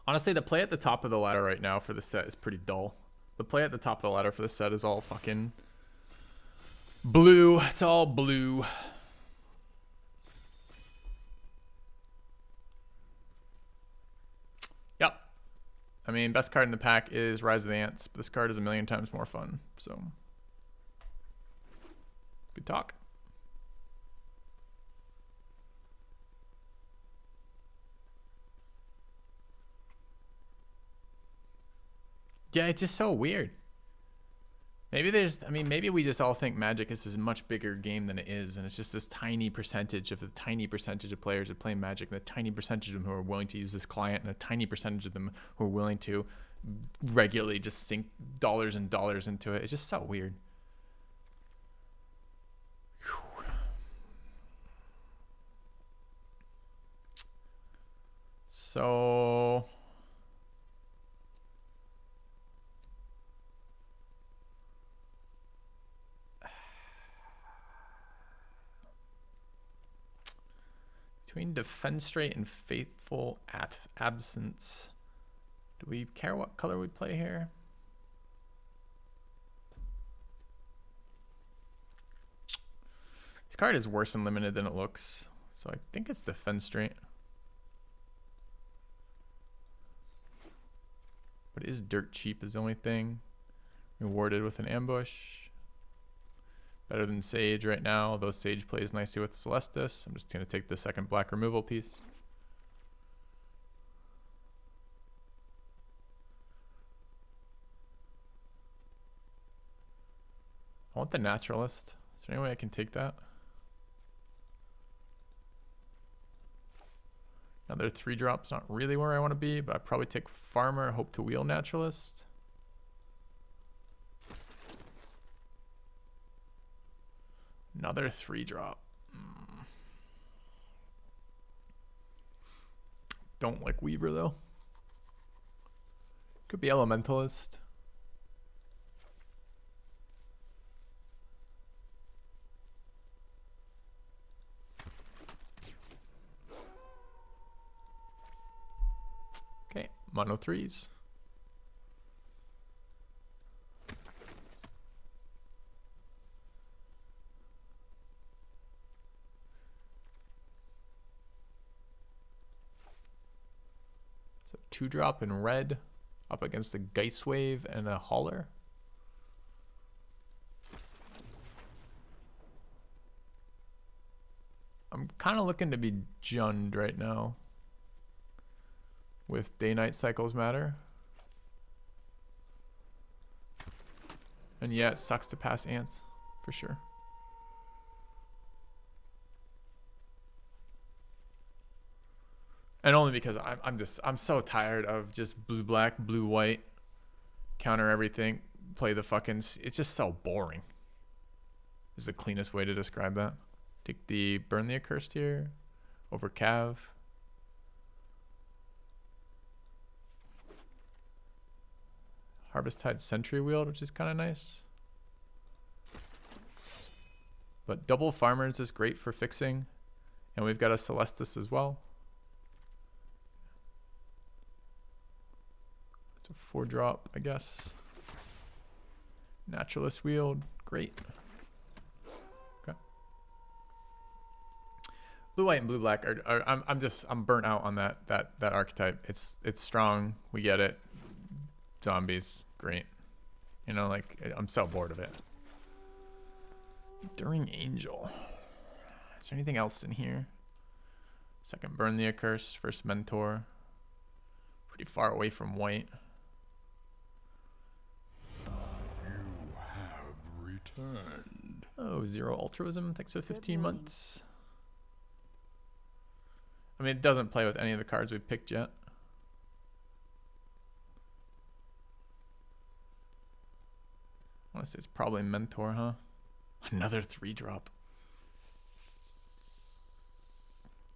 Honestly, the play at the top of the ladder right now for the set is pretty dull. The play at the top of the ladder for the set is all fucking blue. It's all blue. Yep. I mean, best card in the pack is Rise of the Ants, but this card is a million times more fun. So, good talk. Yeah, it's just so weird. Maybe maybe we just all think Magic is this much bigger game than it is, and it's just this tiny percentage of players that play Magic, and a tiny percentage of them who are willing to use this client, and a tiny percentage of them who are willing to regularly just sink dollars and dollars into it. It's just so weird. So between Defenestrate and Faithful Absence, do we care what color we play here? This card is worse in limited than it looks, so I think it's Defenestrate. But it is dirt cheap is the only thing. Rewarded with an ambush. Better than Sage right now, although Sage plays nicely with Celestis. I'm just going to take the second black removal piece. I want the Naturalist. Is there any way I can take that? Another 3-drop's not really where I want to be, but I probably take Farmer, hope to wheel Naturalist. Another 3-drop. Don't like Weaver though. Could be Elementalist. Okay, mono 3s. So 2-drop in red up against a Geist Wave and a Hauler. I'm kind of looking to be Jund right now with Day-Night Cycles Matter. And yeah, it sucks to pass Ants, for sure. And only because I'm so tired of just blue, black, blue, white, counter everything, play the fucking, it's just so boring. Is the cleanest way to describe that. Take the Burn the Accursed here over Cav. Harvesttide Sentry Wield, which is kind of nice. But double Farmers is great for fixing. And we've got a Celestis as well. It's a 4-drop, I guess. Naturalist Wield, great. Okay. Blue, white, and blue, black I'm burnt out on that archetype. It's strong. We get it. Zombies, great. You know, like, I'm so bored of it. Enduring Angel. Is there anything else in here? Second Burn the Accursed, first Mentor. Pretty far away from white. You have returned. Oh, Zero Altruism, thanks for the 15 months. I mean, it doesn't play with any of the cards we've picked yet. I want to say it's probably Mentor, huh? Another 3-drop.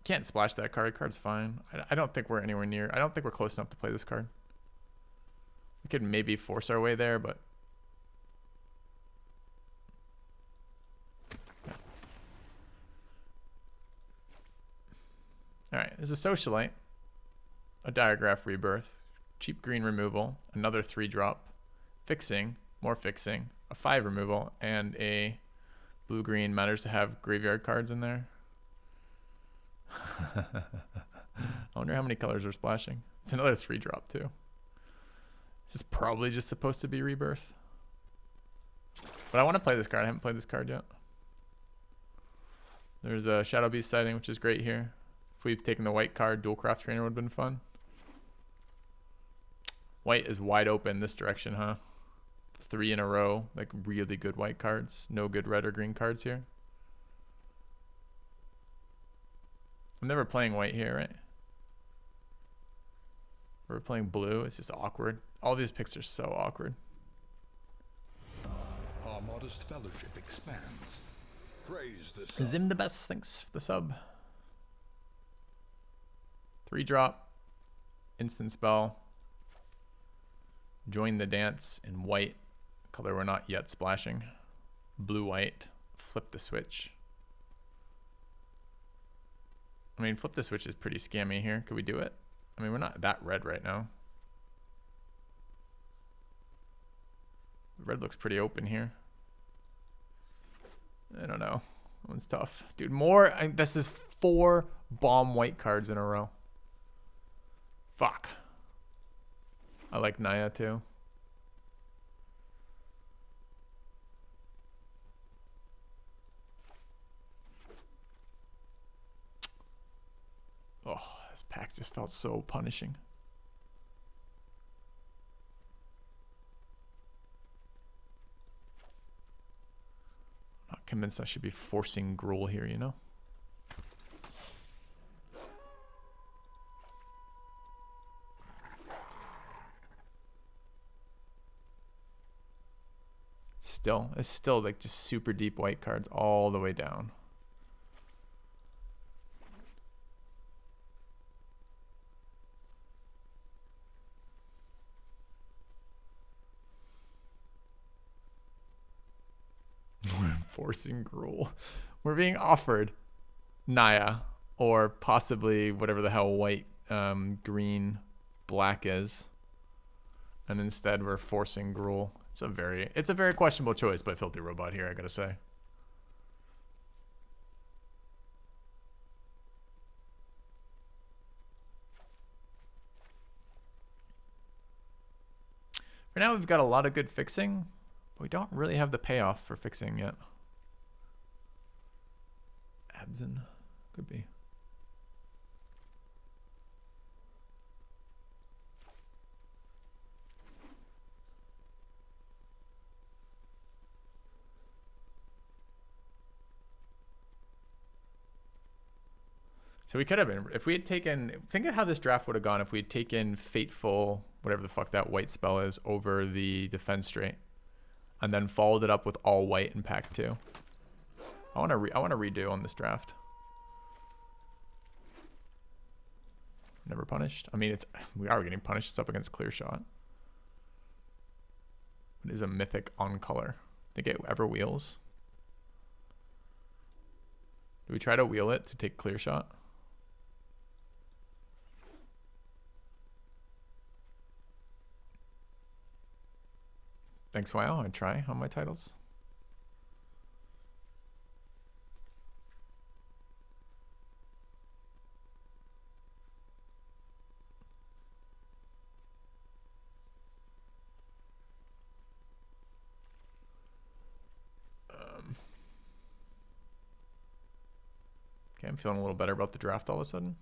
Can't splash that card. Card's fine. I don't think we're anywhere near. I don't think we're close enough to play this card. We could maybe force our way there, but... Yeah. Alright, there's a Socialite. a Diagraph Rebirth, cheap green removal, another 3-drop, fixing, more fixing, a 5 removal, and a blue-green. Matters to have graveyard cards in there. I wonder how many colors are splashing. It's another 3-drop too. This is probably just supposed to be Rebirth. But I want to play this card. I haven't played this card yet. There's a Shadow Beast sighting, which is great here. If we'd taken the white card, Dual Craft Trainer would have been fun. White is wide open this direction, huh? 3 in a row, like really good white cards. No good red or green cards here. I'm never playing white here, right? We're playing blue. It's just awkward. All these picks are so awkward. Our modest fellowship expands. Praise the sun. Zim the best, thanks for the sub. 3-drop, instant spell. Join the dance in white, color we're not yet splashing. Blue-white, flip the switch. I mean, flip the switch is pretty scammy here. Could we do it? I mean, we're not that red right now. The red looks pretty open here. I don't know. That one's tough. Dude, this is 4 bomb white cards in a row. Fuck. I like Naya too. Oh, this pack just felt so punishing. Not convinced I should be forcing Gruul here, you know? It's still like just super deep white cards all the way down. We're enforcing Gruul. We're being offered Naya or possibly whatever the hell white, green, black is. And instead we're forcing Gruul. It's a very questionable choice by Filthy Robot here, I gotta say. For now, we've got a lot of good fixing, but we don't really have the payoff for fixing yet. Abzan, could be. So we could have been, if we had taken, think of how this draft would have gone if we had taken Fateful, whatever the fuck that white spell is, over the Defense Straight, and then followed it up with all white in pack 2. I want to redo on this draft. Never punished. I mean, we are getting punished. It's up against Clear Shot. It is a mythic on color. Think it ever wheels? Do we try to wheel it to take Clear Shot? Thanks, WoW. I try on my titles. Okay, I'm feeling a little better about the draft all of a sudden.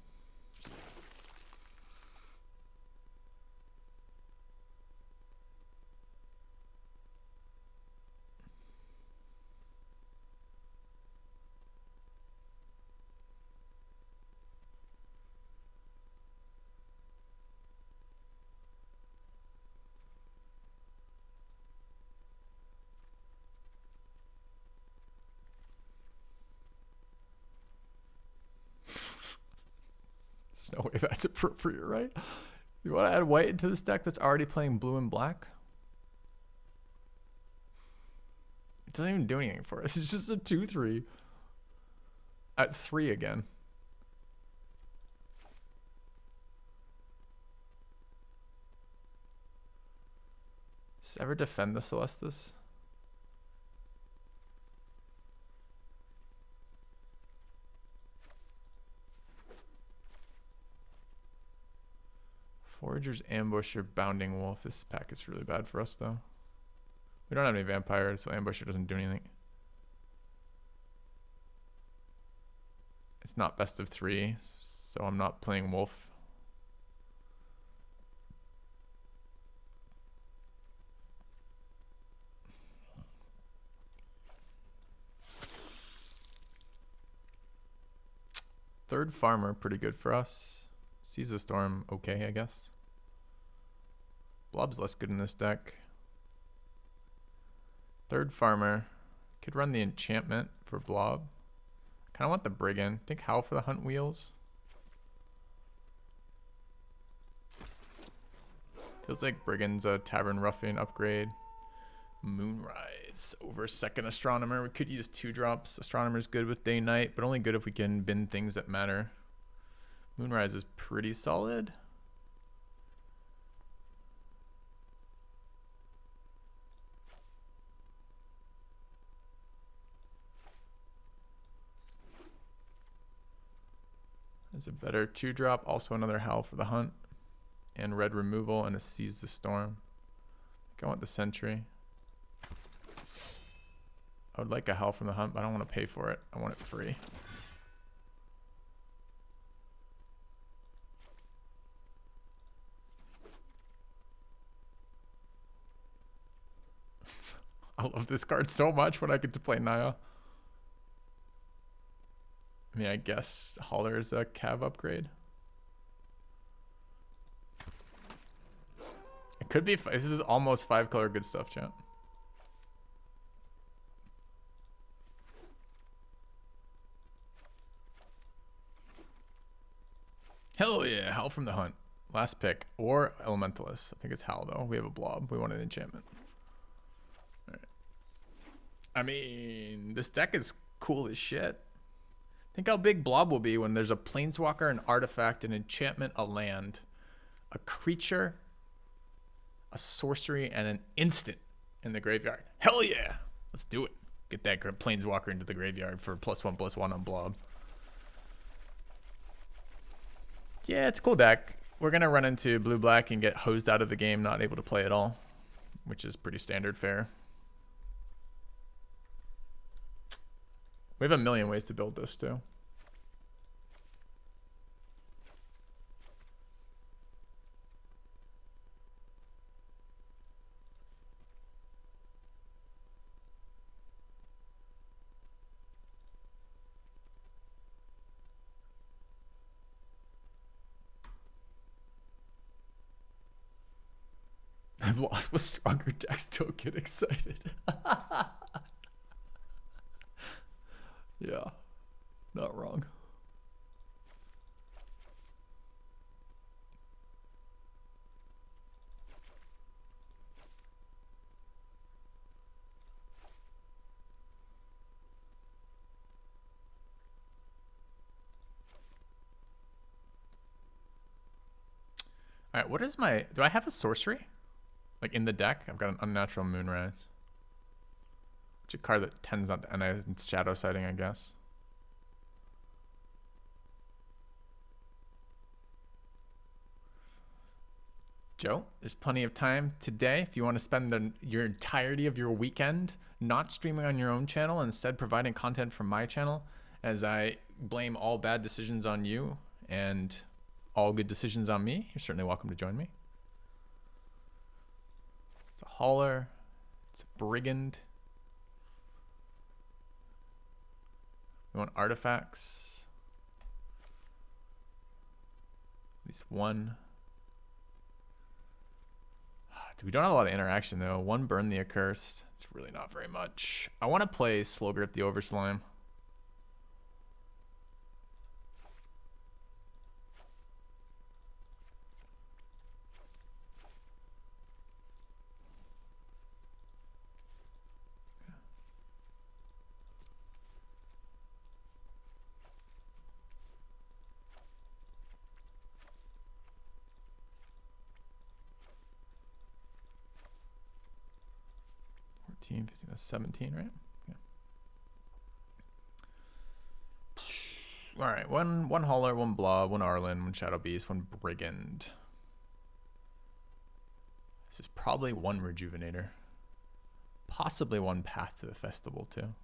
There's no way that's appropriate, right? You want to add white into this deck that's already playing blue and black? It doesn't even do anything for us. It's just a 2/3 at 3 again. Celestis ever defend the Celestis? Forager's Ambusher, Bounding Wolf. This pack is really bad for us, though. We don't have any Vampires, so Ambusher doesn't do anything. It's not best of 3, so I'm not playing Wolf. Third Farmer, pretty good for us. Seize the Storm, okay, I guess. Blob's less good in this deck. Third Farmer. Could run the Enchantment for Blob. Kind of want the Brigand. Think Howl for the Hunt Wheels. Feels like Brigand's a Tavern Ruffian upgrade. Moonrise over second Astronomer. We could use 2 drops. Astronomer's good with day night, but only good if we can bin things that matter. Moonrise is pretty solid. There's a better 2 drop, also another Howl for the Hunt, and red removal and a Seize the Storm. I think I want the Sentry. I would like a Howl from the Hunt, but I don't want to pay for it. I want it free. I love this card so much when I get to play Naya. I mean, I guess Holler is a Cav upgrade. It could be. This is almost 5-color good stuff, chat. Hell yeah, Howl from the Hunt. Last pick. Or Elementalist. I think it's Howl, though. We have a Blob. We want an enchantment. All right. I mean, this deck is cool as shit. Think how big Blob will be when there's a Planeswalker, an artifact, an enchantment, a land, a creature, a sorcery, and an instant in the graveyard. Hell yeah! Let's do it. Get that Planeswalker into the graveyard for +1/+1 on Blob. Yeah, it's a cool deck. We're going to run into blue-black and get hosed out of the game, not able to play at all, which is pretty standard fare. We have a million ways to build this, too. I've lost with stronger decks. Don't get excited. Yeah, not wrong. All right, what is my... Do I have a sorcery? Like in the deck? I've got an Unnatural Moonrise. Which is a card that tends not to end in Shadow Sighting, I guess. Joe, there's plenty of time today if you want to spend your entirety of your weekend not streaming on your own channel, instead providing content from my channel, as I blame all bad decisions on you and all good decisions on me. You're certainly welcome to join me. It's a Hauler. It's a Brigand. We want artifacts. At least one. We don't have a lot of interaction, though. One Burn the Accursed. It's really not very much. I want to play Slow Grip the Overslime. 15, that's 17, right? Yeah. All right, one Hauler, one Blob, one Arlen, one Shadow Beast, one Brigand. This is probably one Rejuvenator. Possibly one Path to the Festival, too.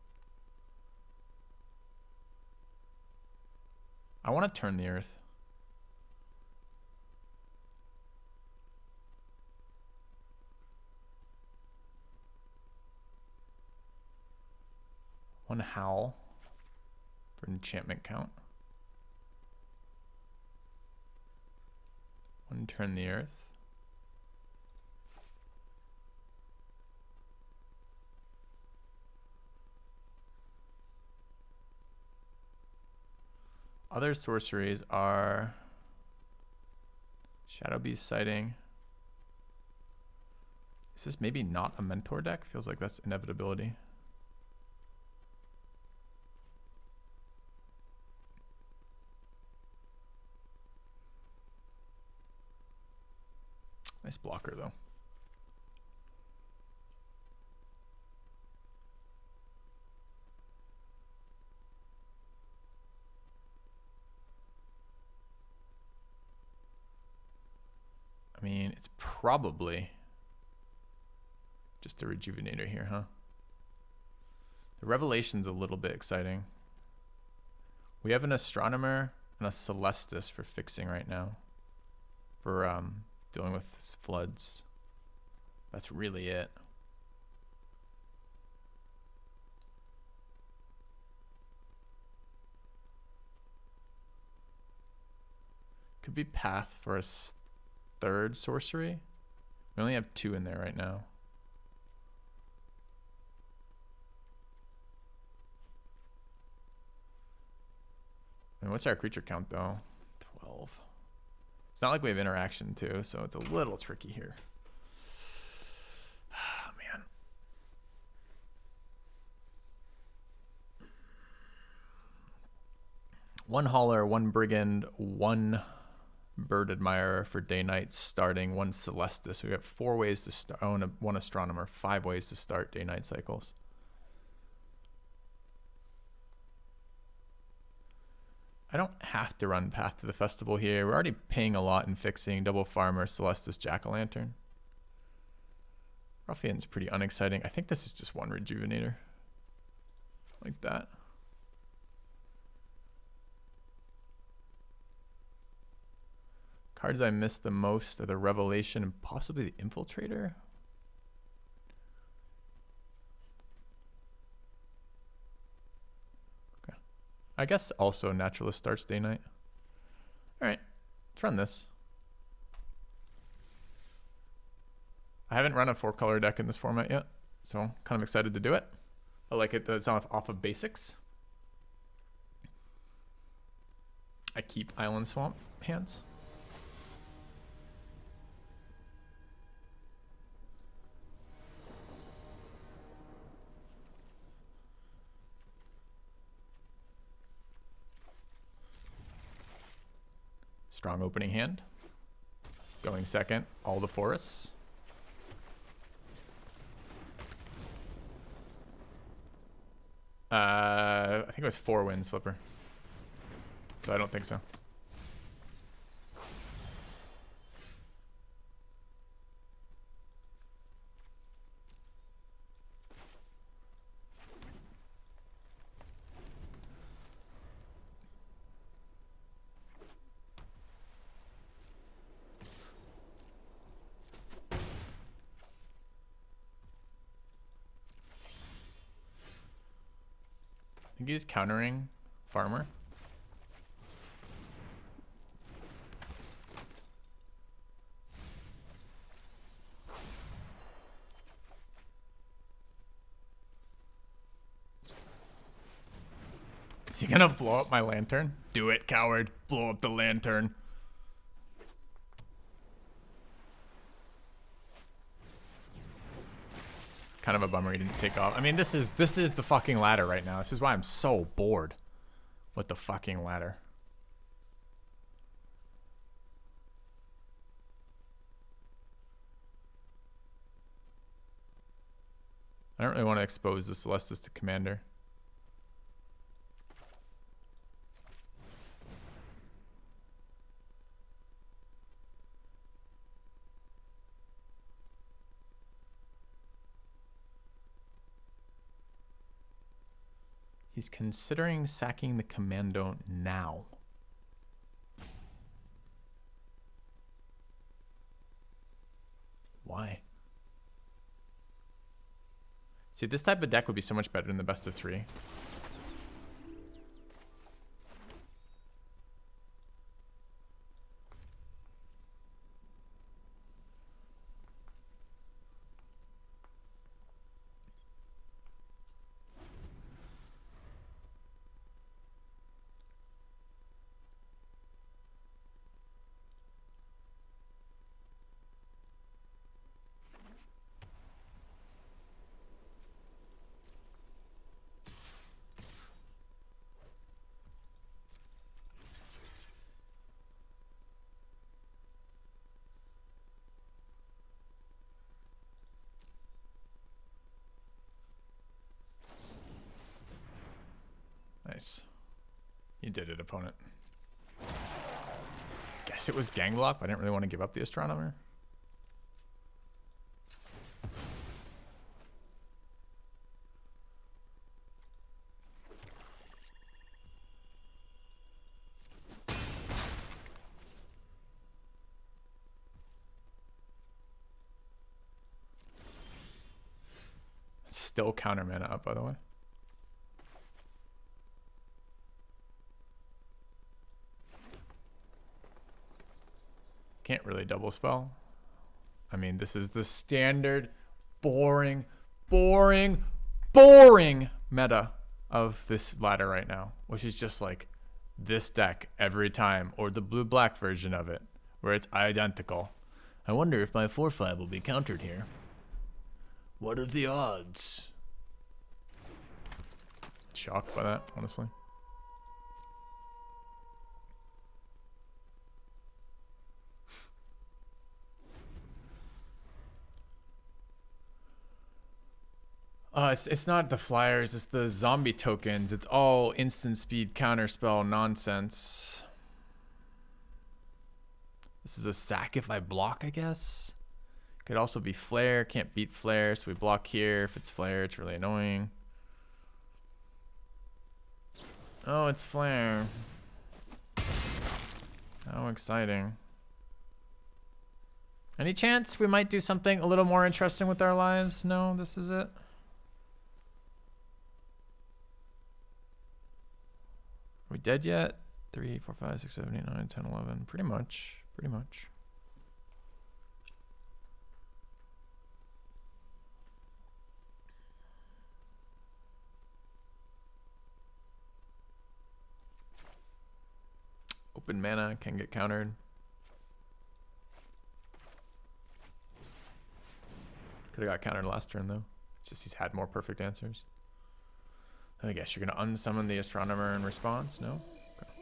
I want to turn the Earth. One Howl for enchantment count. One Turn the Earth. Other sorceries are Shadow Beast Sighting. Is this maybe not a Mentor deck? Feels like that's inevitability. Nice blocker, though. I mean, it's probably just a Rejuvenator here, huh? The Revelation's a little bit exciting. We have an Astronomer and a Celestis for fixing right now. For dealing with floods. That's really it. Could be Path for a third sorcery. We only have 2 in there right now. I mean, what's our creature count though? 12. It's not like we have interaction too, so it's a little tricky here. Oh, man. One Hauler, one Brigand, one Bird Admirer for day night starting, one Celestis. We got 4 ways to start. Oh, and one Astronomer. 5 ways to start day night cycles. I don't have to run Path to the Festival here. We're already paying a lot in fixing Double Farmer, Celestis, Jack-o'-lantern. Ruffian's pretty unexciting. I think this is just one Rejuvenator. Like that. Cards I miss the most are the Revelation and possibly the Infiltrator. Okay. I guess also Naturalist starts day night. All right, let's run this. I haven't run a 4-color deck in this format yet, so I'm kind of excited to do it. I like it that it's off of basics. I keep Island Swamp hands. Strong opening hand. Going second, all the forests. I think it was 4 wins, Flipper. So I don't think so. I think he's countering Farmer. Is he gonna blow up my lantern? Do it, coward. Blow up the lantern. Kind of a bummer he didn't take off. I mean, this is the fucking ladder right now. This is why I'm so bored with the fucking ladder. I don't really want to expose the Celestis to Commander. He's considering sacking the Commando now. Why? See, this type of deck would be so much better than the best of 3. Nice. You did it, opponent. Guess it was Ganglop. I didn't really want to give up the Astronomer. Still counter mana up, by the way. Can't really double spell. I mean, this is the standard boring meta of this ladder right now, which is just like this deck every time, or the blue-black version of it, where it's identical. I wonder if my 4/5 will be countered here. What are the odds? Shocked by that, honestly. It's not the flyers, it's the zombie tokens. It's all instant speed counterspell nonsense. This is a sack if I block, I guess. Could also be flare, can't beat flare, so we block here. If it's flare, it's really annoying. Oh, it's flare. How exciting. Any chance we might do something a little more interesting with our lives? No, this is it. Are we dead yet? 3, 4, 5, 6, 7, 8, 9, 10, 11. Pretty much. Pretty much. Open mana can get countered. Could have got countered last turn though. It's just he's had more perfect answers. I guess you're gonna unsummon the Astronomer in response, no? Okay.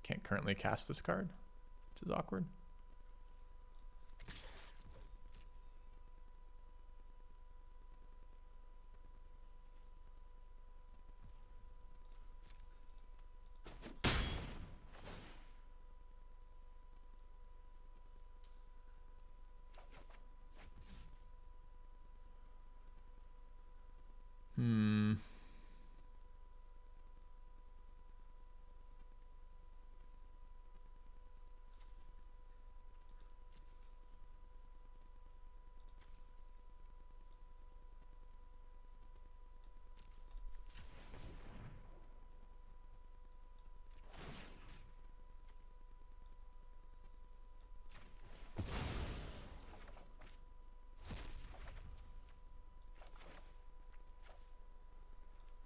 Can't currently cast this card, which is awkward.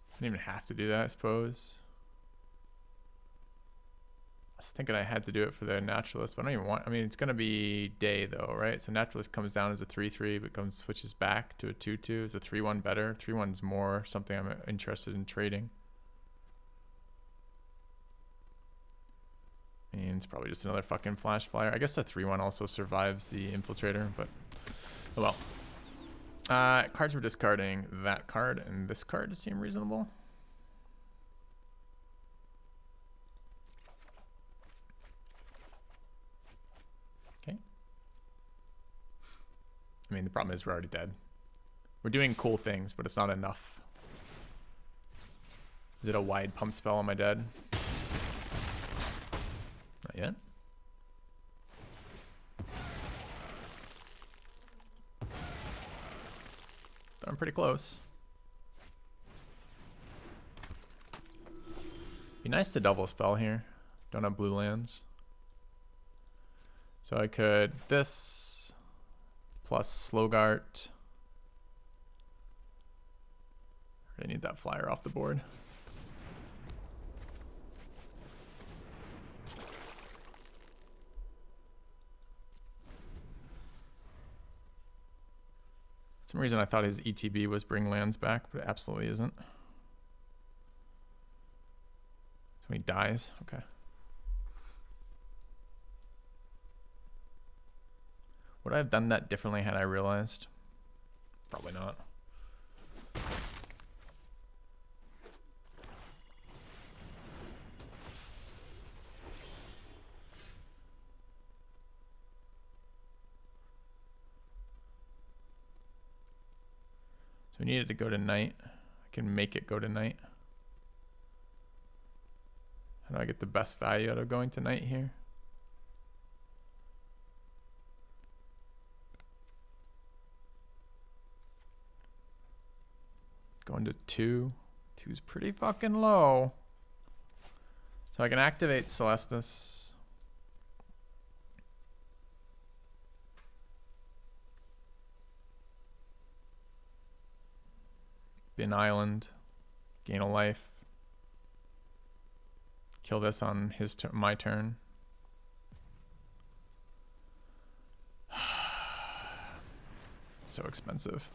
I didn't even have to do that, I suppose. was thinking I had to do it for the Naturalist, but I don't even want... I mean, it's going to be day, though, right? So Naturalist comes down as a 3-3, but switches back to a 2-2. Is a 3-1 better? 3-1's more something I'm interested in trading. And it's probably just another fucking Flash Flyer. I guess a 3-1 also survives the Infiltrator, but... Oh well. Cards we're discarding. That card and this card seem reasonable. Okay. I mean, the problem is we're already dead. We're doing cool things, but it's not enough. Is it a wide pump spell on my dead? Not yet. But I'm pretty close. Be nice to double spell here. Don't have blue lands. So I could this plus Slogart. I need that flyer off the board. For some reason I thought his ETB was bring lands back, but it absolutely isn't. So he dies. Okay. Would I have done that differently had I realized? Probably not. So we needed to go to night. I can make it go to night. How do I get the best value out of going to night here? Going to 2. 2's pretty fucking low. So I can activate Celestus. Bin Island. Gain a life. Kill this on his my turn. So expensive.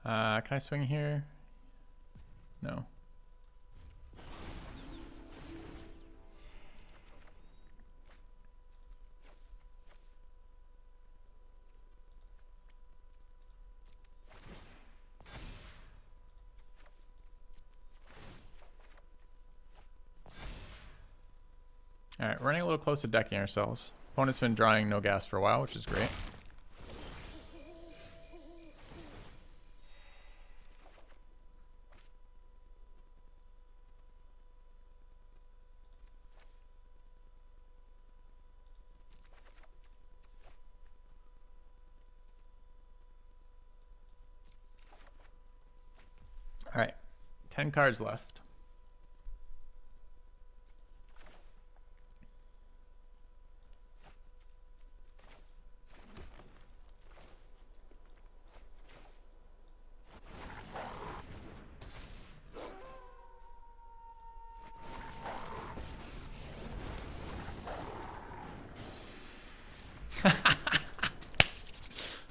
Can I swing here? No. Alright, running a little close to decking ourselves. Opponent's been drawing no gas for a while, which is great. 10 cards left.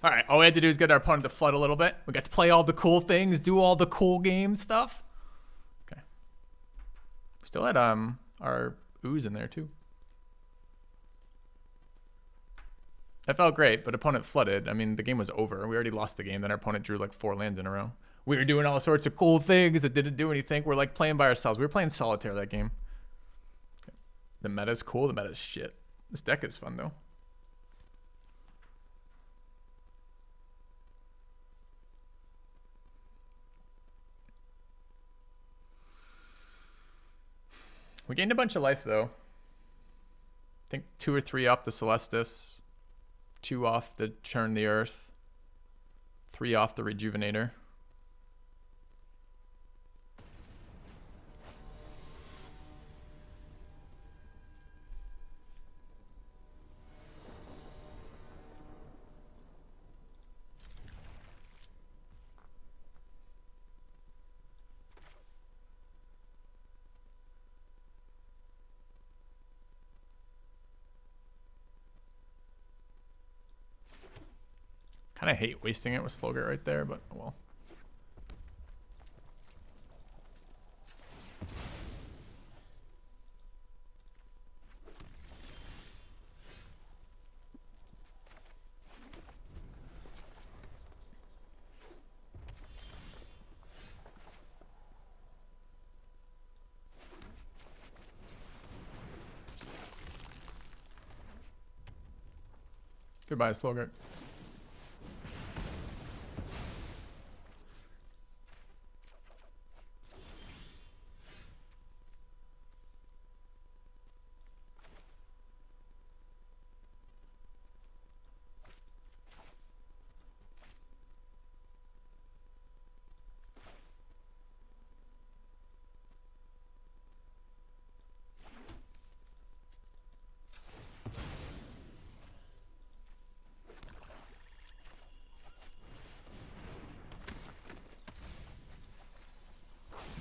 All right, all we had to do is get our opponent to flood a little bit. We got to play all the cool things, do all the cool game stuff. Okay. We still had our ooze in there too. That felt great, but opponent flooded. I mean, the game was over. We already lost the game. Then our opponent drew like 4 lands in a row. We were doing all sorts of cool things that didn't do anything. We're like playing by ourselves. We were playing solitaire that game. Okay. The meta's cool. The meta's shit. This deck is fun though. We gained a bunch of life, though. I think 2 or 3 off the Celestis, 2 off the Churn the Earth, 3 off the Rejuvenator. Kind of hate wasting it with Slogert right there, but oh well. Goodbye, Slogert.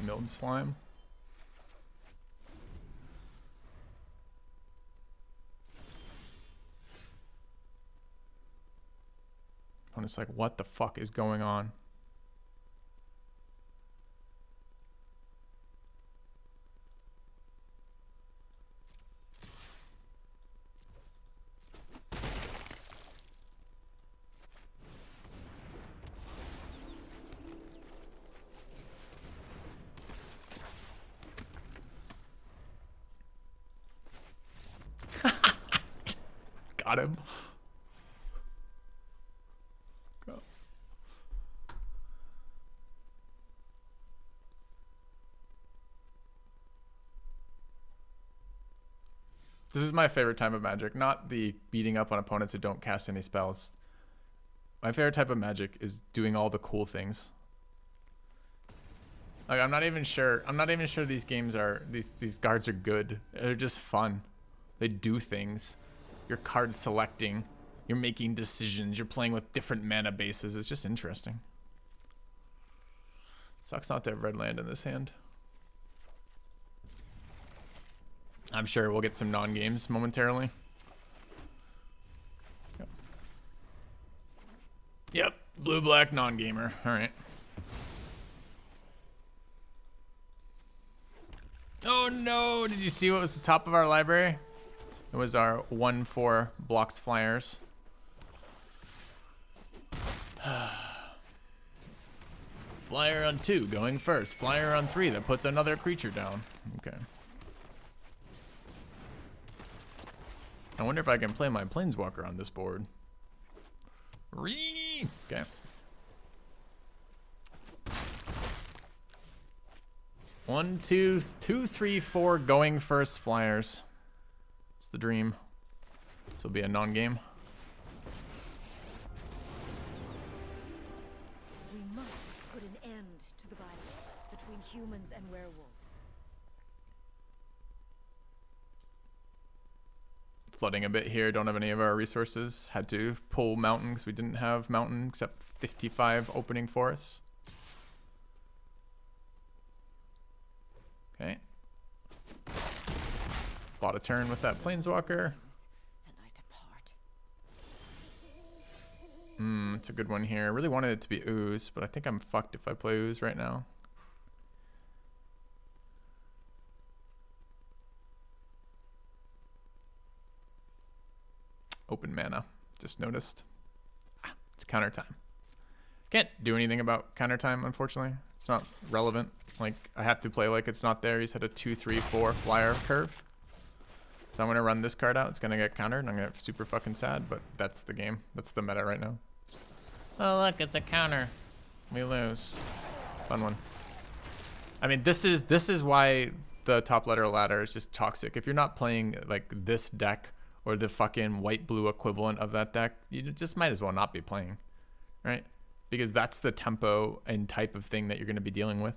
Milled slime. I'm just like, what the fuck is going on? Got him. Go. This is my favorite type of Magic, not the beating up on opponents who don't cast any spells. My favorite type of Magic is doing all the cool things. Like I'm not even sure these games are these cards are good. They're just fun. They do things. You're card selecting, you're making decisions, you're playing with different mana bases. It's just interesting. Sucks not to have red land in this hand. I'm sure we'll get some non-games momentarily. Yep, blue-black non-gamer. All right. Oh no, did you see what was the top of our library? It was our 1/4 blocks flyers. Flyer on 2 going first. Flyer on 3 that puts another creature down. Okay. I wonder if I can play my Planeswalker on this board. Okay. One, two, 3, 4 going first flyers. It's the dream. This will be a non-game. We must put an end to the violence between humans and werewolves. Flooding a bit here. Don't have any of our resources. Had to pull mountain because we didn't have mountain except 55 opening for us. Okay. Bought a turn with that planeswalker. And I depart. It's a good one here. I really wanted it to be ooze, but I think I'm fucked if I play ooze right now. Open mana. Just noticed. It's counter time. Can't do anything about counter time, unfortunately. It's not relevant. Like, I have to play like it's not there. He's had a 2-3-4 flyer curve. So I'm going to run this card out. It's going to get countered, and I'm going to get super fucking sad, but that's the game. That's the meta right now. Oh, look, it's a counter. We lose. Fun one. I mean, this is why the top letter ladder is just toxic. If you're not playing, like, this deck or the fucking white-blue equivalent of that deck, you just might as well not be playing, right? Because that's the tempo and type of thing that you're going to be dealing with.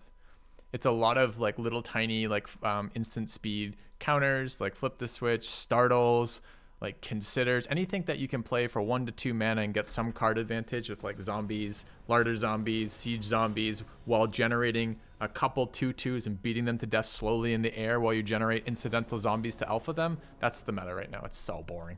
It's a lot of like little tiny like instant speed counters, like flip the switch, startles, like considers, anything that you can play for 1 to 2 mana and get some card advantage with like zombies, larder zombies, siege zombies, while generating a couple 2/2s and beating them to death slowly in the air while you generate incidental zombies to alpha them. That's the meta right now. It's so boring.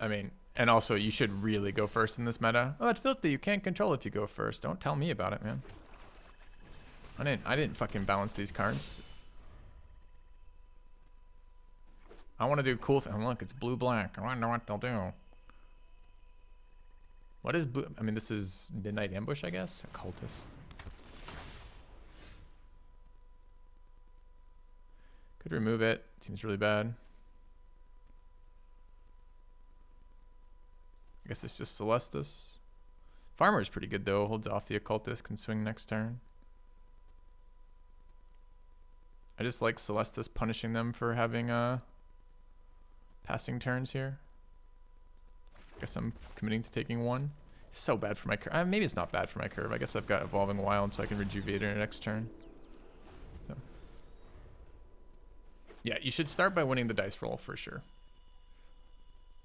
I mean, and also you should really go first in this meta. Oh, it's filthy. You can't control if you go first. Don't tell me about it, man. I didn't fucking balance these cards. I want to do cool things. Look, it's blue-black. I wonder what they'll do. What is blue? I mean, this is Midnight Ambush, I guess. Occultist. Could remove it. Seems really bad. I guess it's just Celestus. Farmer's pretty good though. Holds off the Occultist, can swing next turn. I just like Celestus punishing them for having passing turns here. Guess I'm committing to taking one. It's so bad for my curve. Maybe it's not bad for my curve. I guess I've got Evolving Wild so I can Rejuvenate it next turn. So. Yeah, you should start by winning the dice roll for sure.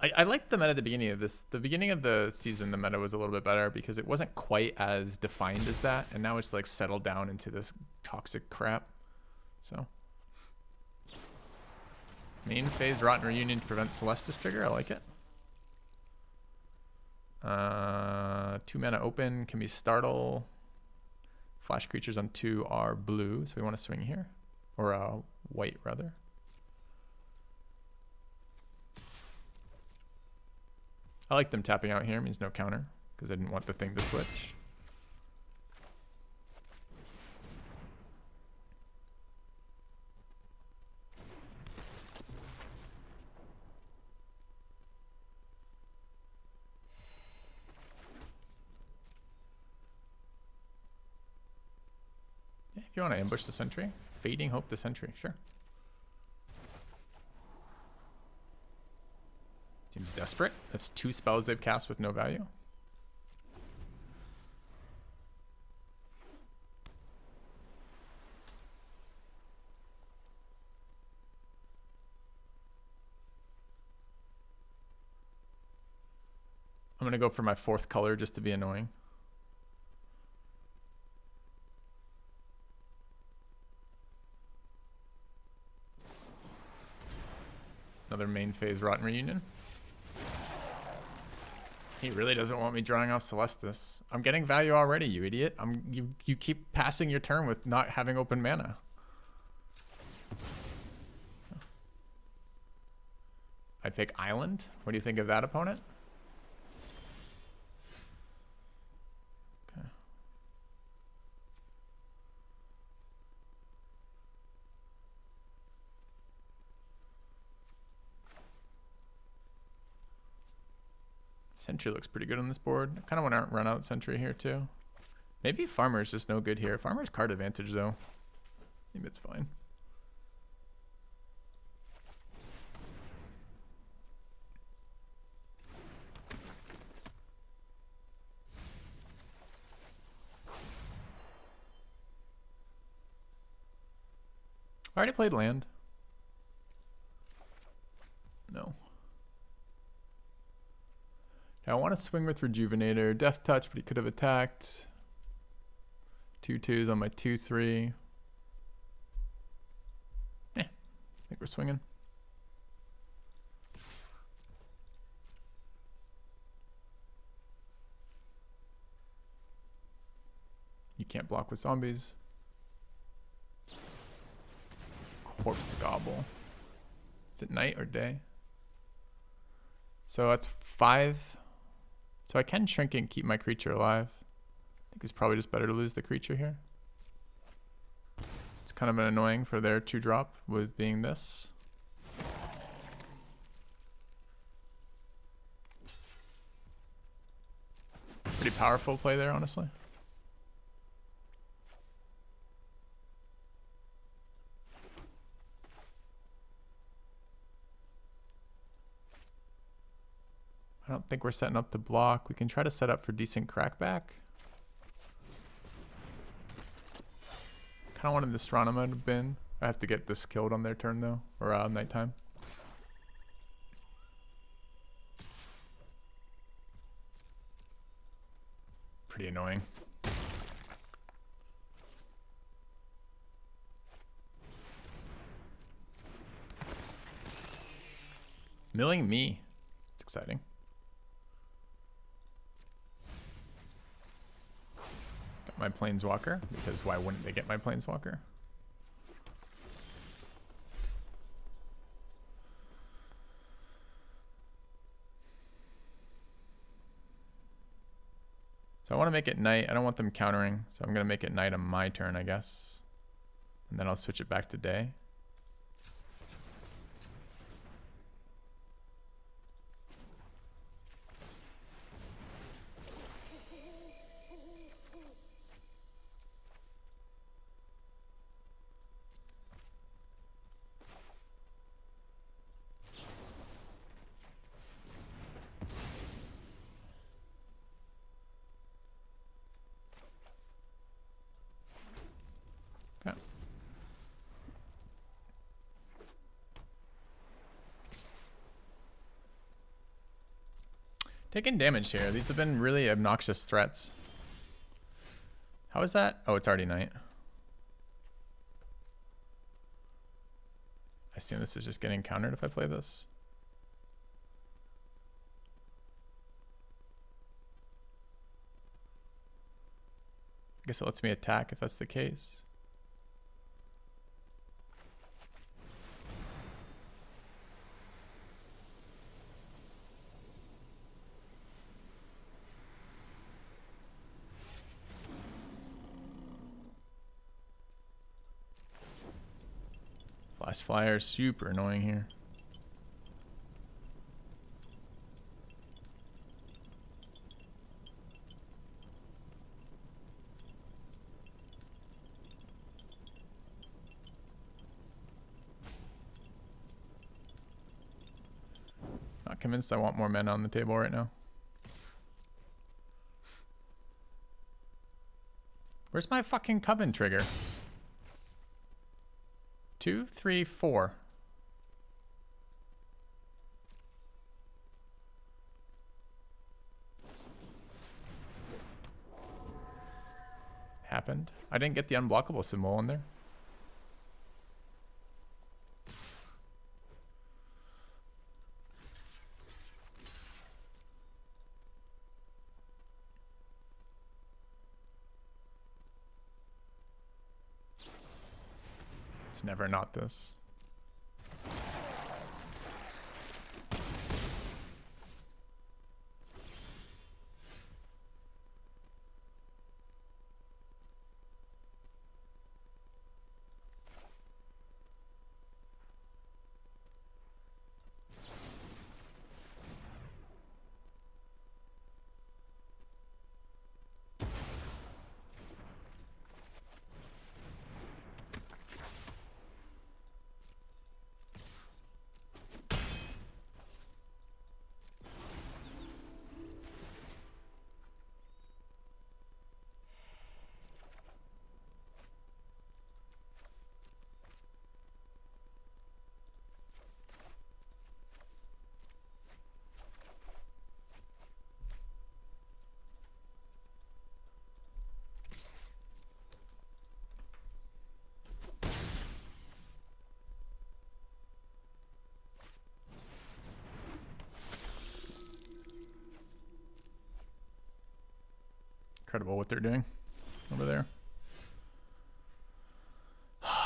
I liked the meta at the beginning of this. The beginning of the season, the meta was a little bit better because it wasn't quite as defined as that. And now it's like settled down into this toxic crap. So. Main phase Rotten Reunion to prevent Celestus trigger. I like it. 2 mana open can be Startle. Flash creatures on 2 are blue. So we want to swing here. Or white rather. I like them tapping out here. It means no counter because I didn't want the thing to switch. Yeah, if you want to ambush the sentry, Fading Hope the sentry, sure. Seems desperate. That's 2 spells they've cast with no value. I'm going to go for my 4th color just to be annoying. Another main phase Rotten Reunion. He really doesn't want me drawing off Celestus. I'm getting value already, you idiot. You keep passing your turn with not having open mana. I pick Island. What do you think of that opponent? Okay. Sentry looks pretty good on this board. I kind of want to run out Sentry here too. Maybe Farmer's just no good here. Farmer's card advantage though. Maybe it's fine. I already played land. No. I want to swing with Rejuvenator. Death Touch, but he could have attacked. 2/2s on my 2/3. I think we're swinging. You can't block with zombies. Corpse Gobble. Is it night or day? So that's 5. So I can shrink it and keep my creature alive. I think it's probably just better to lose the creature here. It's kind of annoying for their 2-drop with being this. Pretty powerful play there, honestly. I don't think we're setting up the block. We can try to set up for decent crackback. Kind of wanted the Astronema to bin. I have to get this killed on their turn though, or nighttime. Pretty annoying. Milling me. It's exciting. My Planeswalker, because why wouldn't they get my Planeswalker? So I want to make it night. I don't want them countering, so I'm going to make it night on my turn, I guess. And then I'll switch it back to day. Taking damage here. These have been really obnoxious threats. How is that? Oh, it's already night. I assume this is just getting countered if I play this. I guess it lets me attack if that's the case. Flash Flyer is super annoying here. Not convinced I want more mana on the table right now. Where's my fucking Coven trigger? 2, 3, 4. Happened. I didn't get the unblockable symbol in there. It's never not this. Incredible what they're doing over there.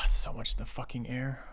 So much in the fucking air.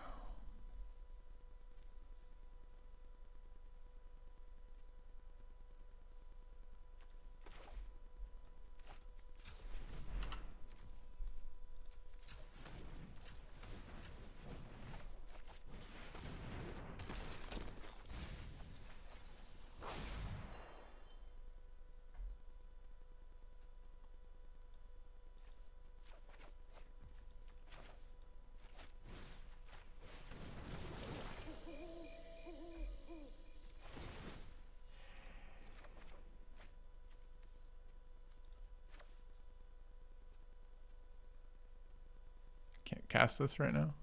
Can't cast this right now.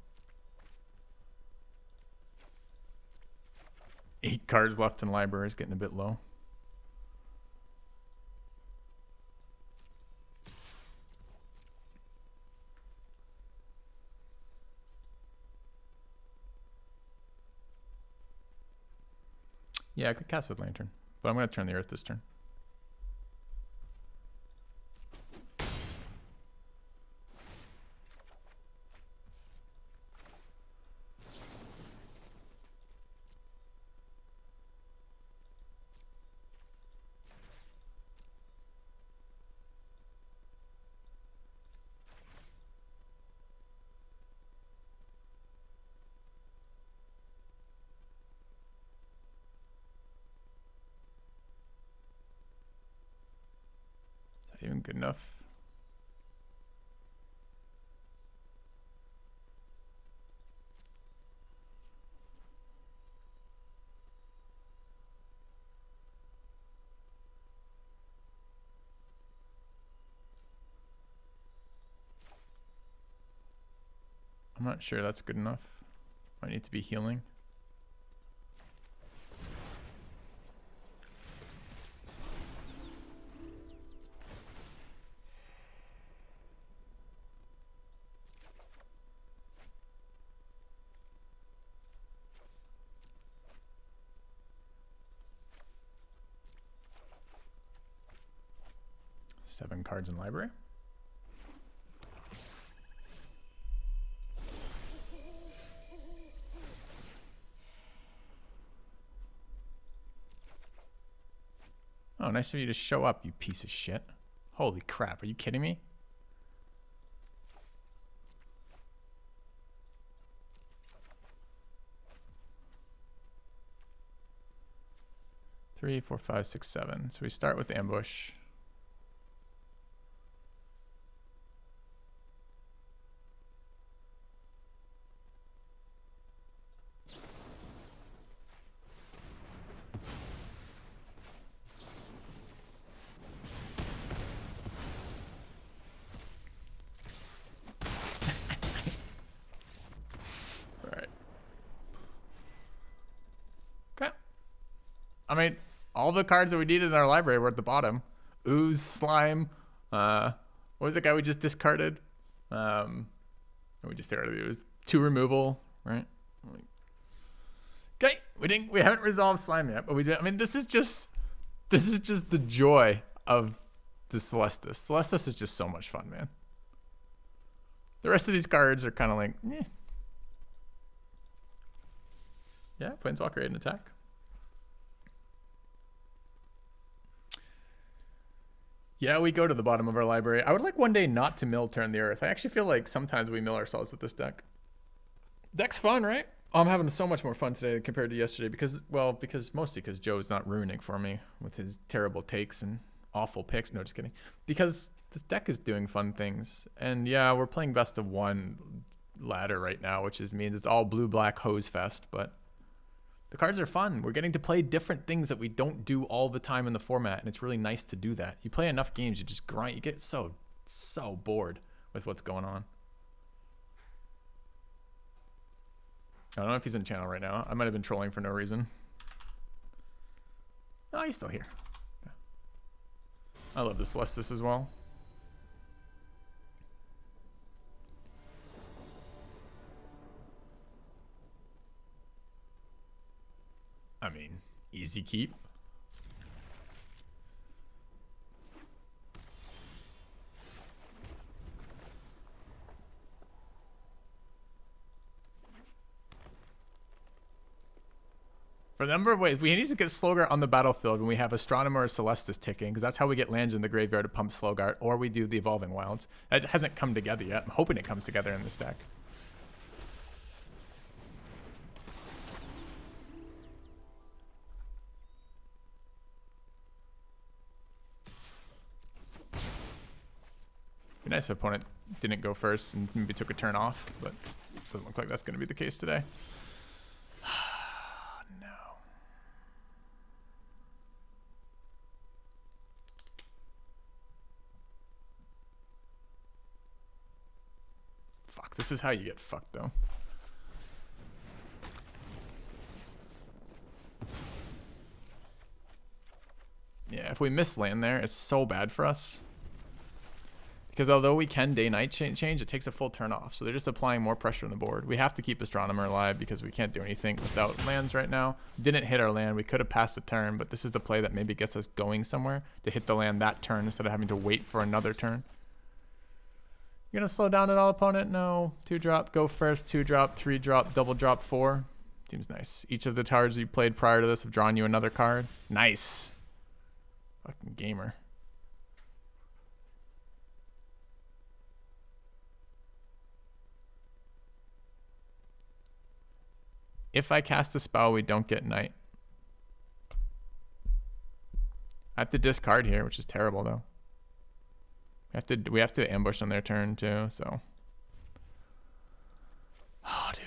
8 cards left in library is getting a bit low. Yeah, I could cast with Lantern, but I'm going to turn the Earth this turn. Even good enough. I'm not sure that's good enough. Might need to be healing. Seven cards in library. Oh, nice of you to show up, you piece of shit. Holy crap, are you kidding me? Three, four, five, six, seven. So we start with ambush. I mean, all the cards that we needed in our library were at the bottom. Ooze, slime. What was the guy we just discarded? We just discarded it. It was 2 removal, right? Okay, we haven't resolved slime yet, but we did. I mean, this is just the joy of the Celestis. Celestis is just so much fun, man. The rest of these cards are kind of like, eh. Yeah, Planeswalker 8 and attack. Yeah, we go to the bottom of our library. I would like one day not to mill Turn the Earth. I actually feel like sometimes we mill ourselves with this deck. Deck's fun, right? Oh, I'm having so much more fun today compared to yesterday because mostly because Joe's not ruining for me with his terrible takes and awful picks. No, just kidding. Because this deck is doing fun things. And yeah, we're playing best of 1 ladder right now, which means it's all blue-black hose fest, but the cards are fun. We're getting to play different things that we don't do all the time in the format, and it's really nice to do that. You play enough games, you just grind. You get so bored with what's going on. I don't know if he's in channel right now. I might have been trolling for no reason. Oh, he's still here. Yeah. I love this Celestis as well. I mean, easy keep. For a number of ways, we need to get Slogart on the battlefield when we have Astronomer or Celestis ticking, because that's how we get lands in the graveyard to pump Slogart, or we do the Evolving Wilds. That hasn't come together yet. I'm hoping it comes together in this deck. Be nice if opponent didn't go first and maybe took a turn off, but doesn't look like that's going to be the case today. No. Fuck, this is how you get fucked though. Yeah, if we miss land there, it's so bad for us. Because although we can day-night change, it takes a full turn off. So they're just applying more pressure on the board. We have to keep Astronomer alive because we can't do anything without lands right now. Didn't hit our land. We could have passed the turn, but this is the play that maybe gets us going somewhere to hit the land that turn instead of having to wait for another turn. You're going to slow down at all, opponent? No. 2-drop, go first. 2-drop, 3-drop, double drop 4. Seems nice. Each of the cards you played prior to this have drawn you another card. Nice. Fucking gamer. If I cast a spell, we don't get Knight. I have to discard here, which is terrible though. We have to ambush on their turn too, so. Oh, dude.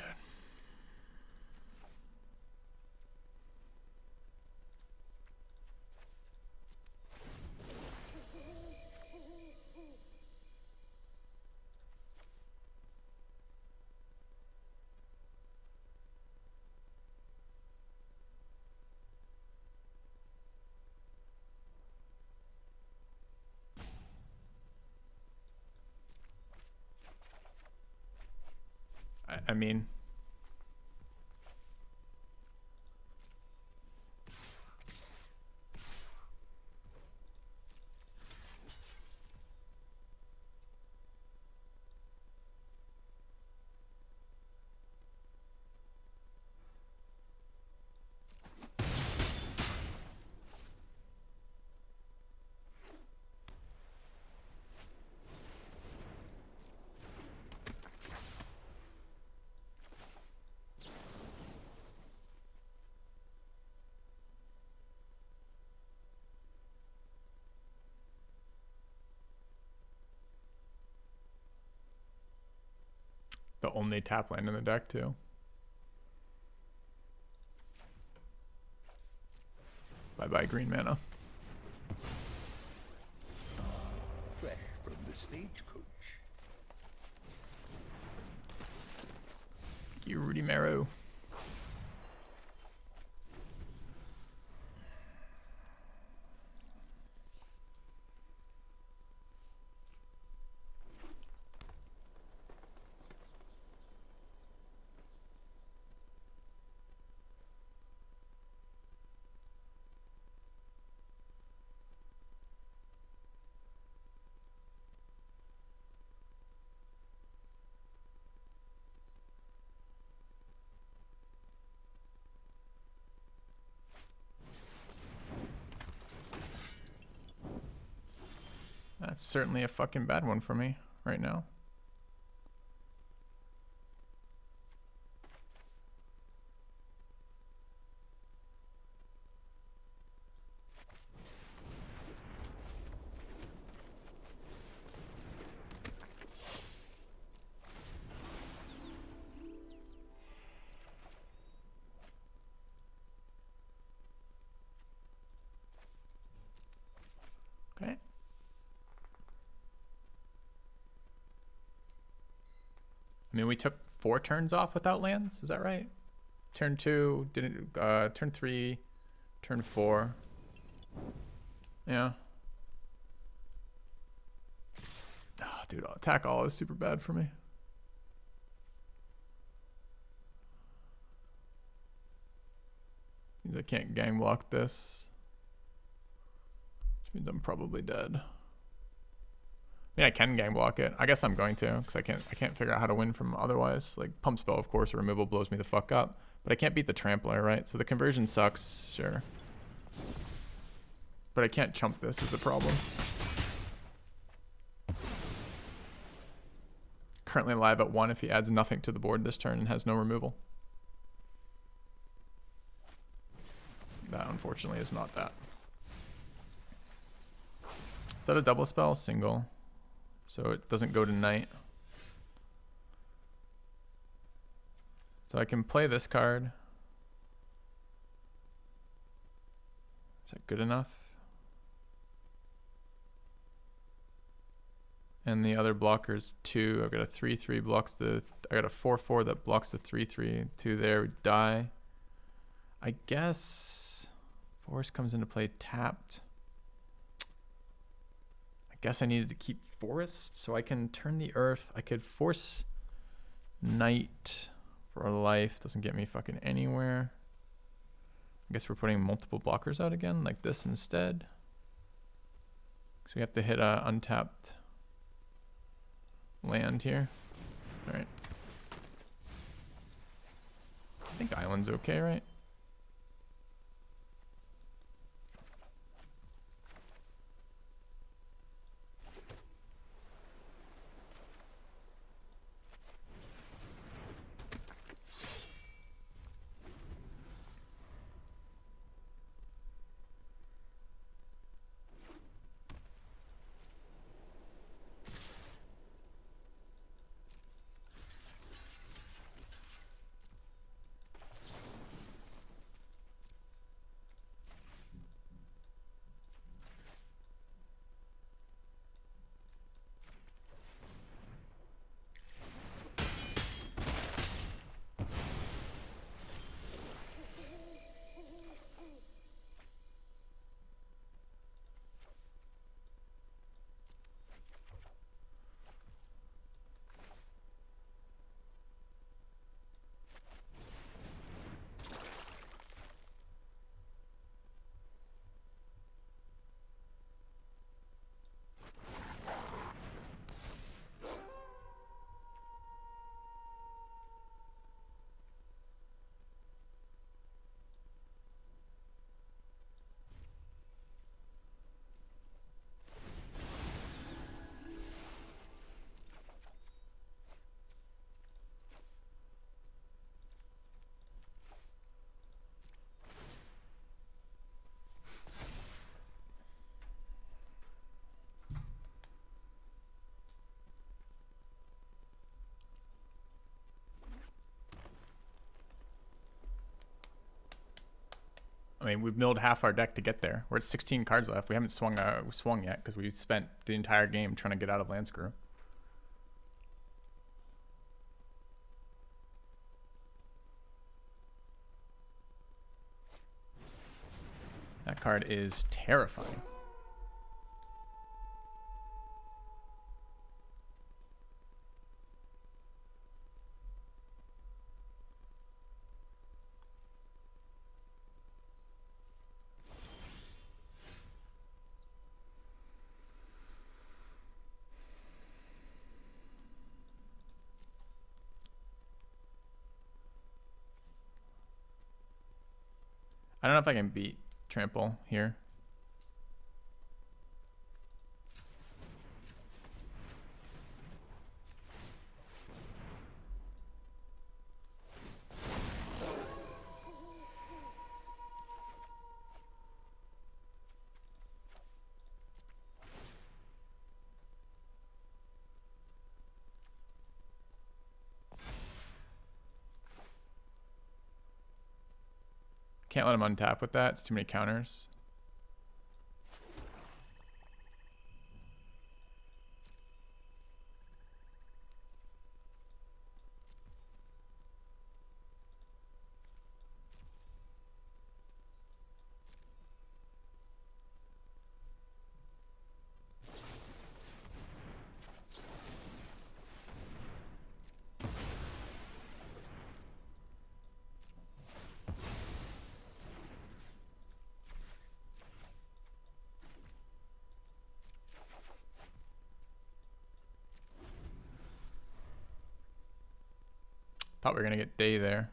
I mean, the only tap land in the deck too. Bye-bye green mana. Fresh from the stagecoach. Thank you, Rudy Marrow. That's certainly a fucking bad one for me right now. Okay. I mean, we took 4 turns off without lands. Is that right? Turn 2, didn't. Turn 3, turn 4. Yeah. Oh, dude, attack all is super bad for me. Means I can't gang block this. Which means I'm probably dead. I mean, I can gang block it. I guess I'm going to, because I can't figure out how to win from otherwise. Like, pump spell, of course, or removal blows me the fuck up. But I can't beat the Trampler, right? So the conversion sucks, sure. But I can't chump this is the problem. Currently live at 1 if he adds nothing to the board this turn and has no removal. That unfortunately is not that. Is that a double spell? Single. So it doesn't go to night. So I can play this card. Is that good enough? And the other blocker's 2. I've got a 3/3 blocks the. I got a 4/4 that blocks the 3/3. 2 there, die. I guess Force comes into play tapped. I guess I needed to keep Forest so I can turn the Earth. I could force Night for a life. Doesn't get me fucking anywhere. I guess we're putting multiple blockers out again, like this instead. So we have to hit a untapped land here. All right. I think island's okay, right? I mean, we've milled half our deck to get there. We're at 16 cards left. We haven't swung yet because we spent the entire game trying to get out of land screw. That card is terrifying. I don't know if I can beat Trample here. Can't let him untap with that. It's too many counters. Thought we were gonna get Day there.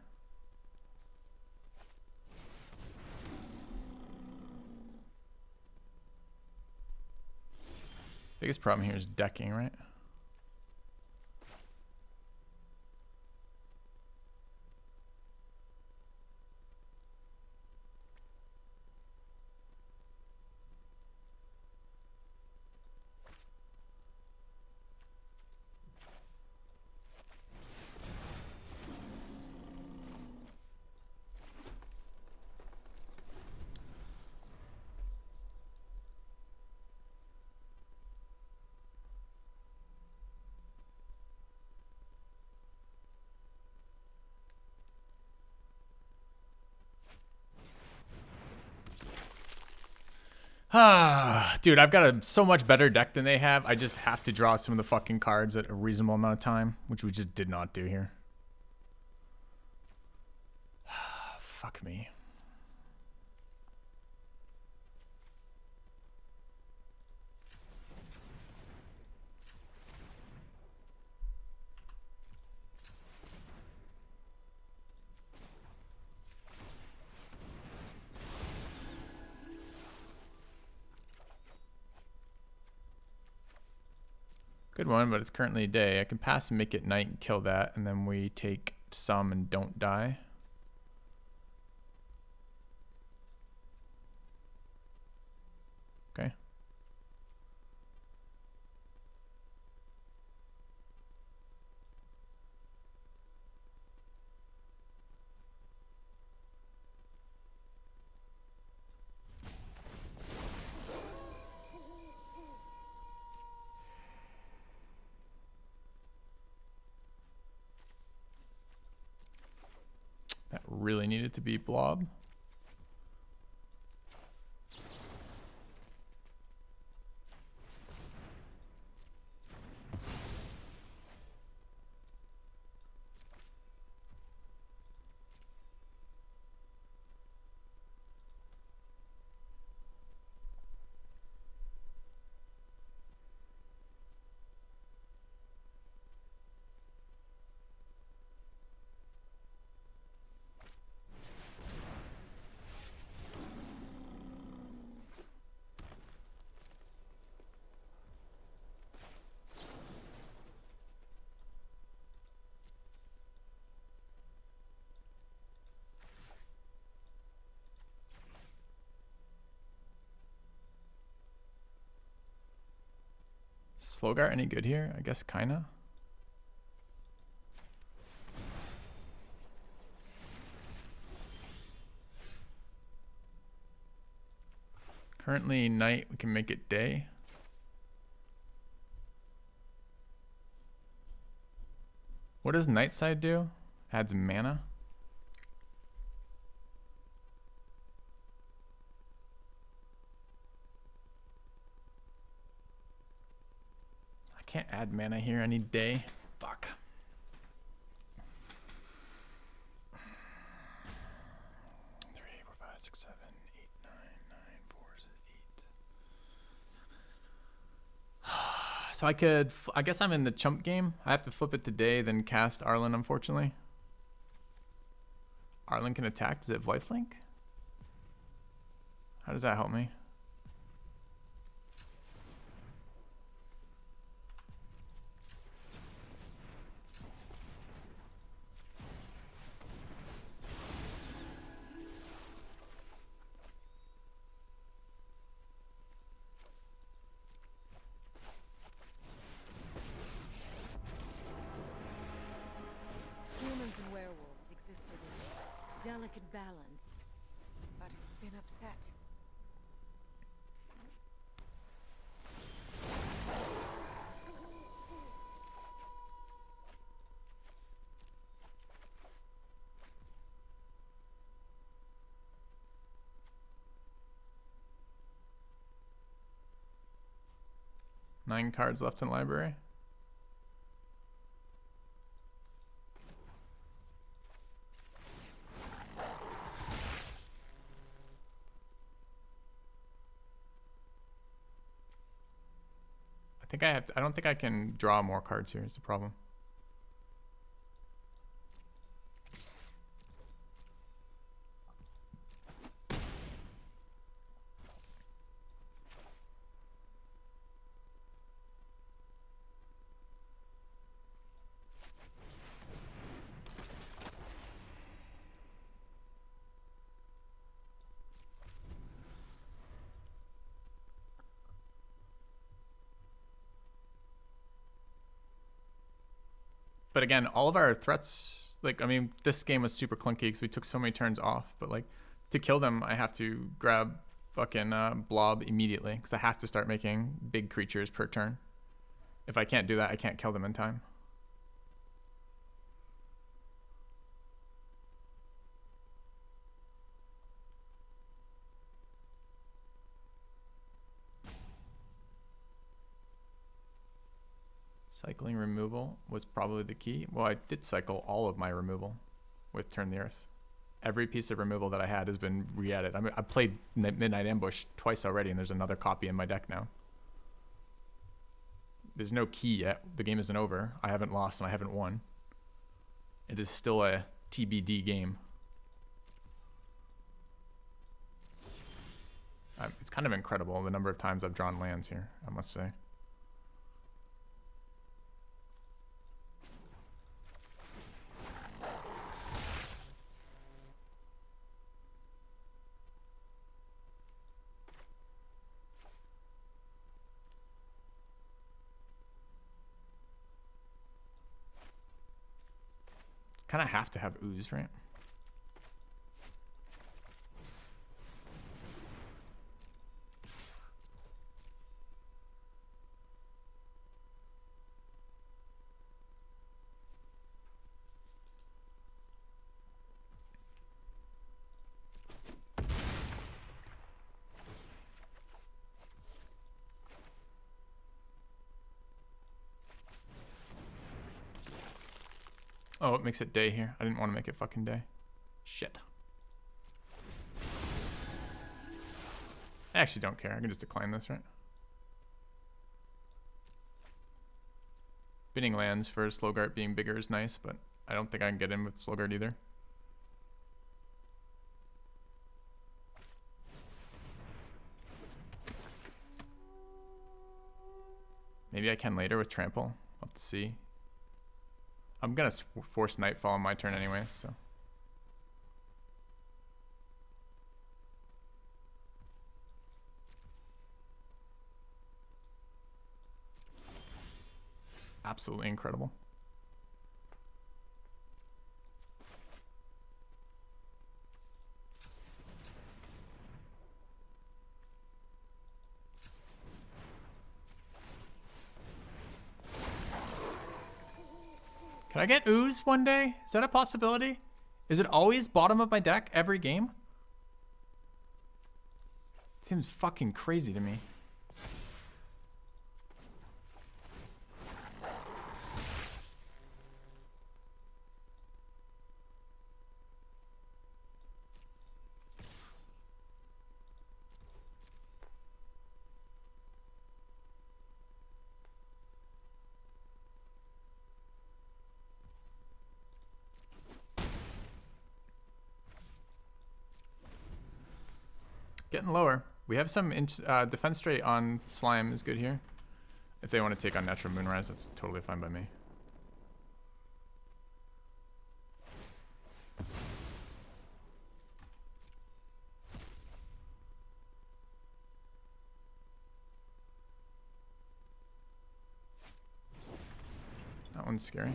Biggest problem here is decking, right? Ah, dude, I've got a so much better deck than they have. I just have to draw some of the fucking cards at a reasonable amount of time, which we just did not do here. Fuck me. Good one, but it's currently day. I can pass and make it night and kill that, and then we take some and don't die. Okay. That really needed to be blob. Slowguard any good here? I guess kinda. Currently night, we can make it day. What does Nightside do? Adds mana. I can't add mana here, I need day. Fuck. Three, four, five, six, 7, 8, 9, 9, 4, 8. So I could, I guess I'm in the chump game. I have to flip it today, then cast Arlen, unfortunately. Arlen can attack. Does it have lifelink? How does that help me? Humans and werewolves existed in delicate balance, but it's been upset. Nine cards left in library. I think I have to, I don't think I can draw more cards here is the problem. But again, all of our threats, like, I mean, this game was super clunky because we took so many turns off. But like, to kill them, I have to grab fucking blob immediately because I have to start making big creatures per turn. If I can't do that, I can't kill them in time. Cycling removal was probably the key. Well, I did cycle all of my removal with Turn the Earth. Every piece of removal that I had has been re-added. I mean, I played Midnight Ambush twice already, and there's another copy in my deck now. There's no key yet. The game isn't over. I haven't lost and I haven't won. It is still a TBD game. It's kind of incredible the number of times I've drawn lands here, I must say. Kind of have to have ooze, right? Oh, it makes it day here. I didn't want to make it fucking day. Shit. I actually don't care. I can just decline this, right? Binning lands for Slogart being bigger is nice, but I don't think I can get in with Slogart either. Maybe I can later with Trample. I'll have to see. I'm gonna force Nightfall on my turn anyway, so. Absolutely incredible. Can I get ooze one day? Is that a possibility? Is it always bottom of my deck every game? Seems fucking crazy to me. Getting lower. We have some defense rate on slime is good here. If they want to take on Natural Moonrise, that's totally fine by me. That one's scary.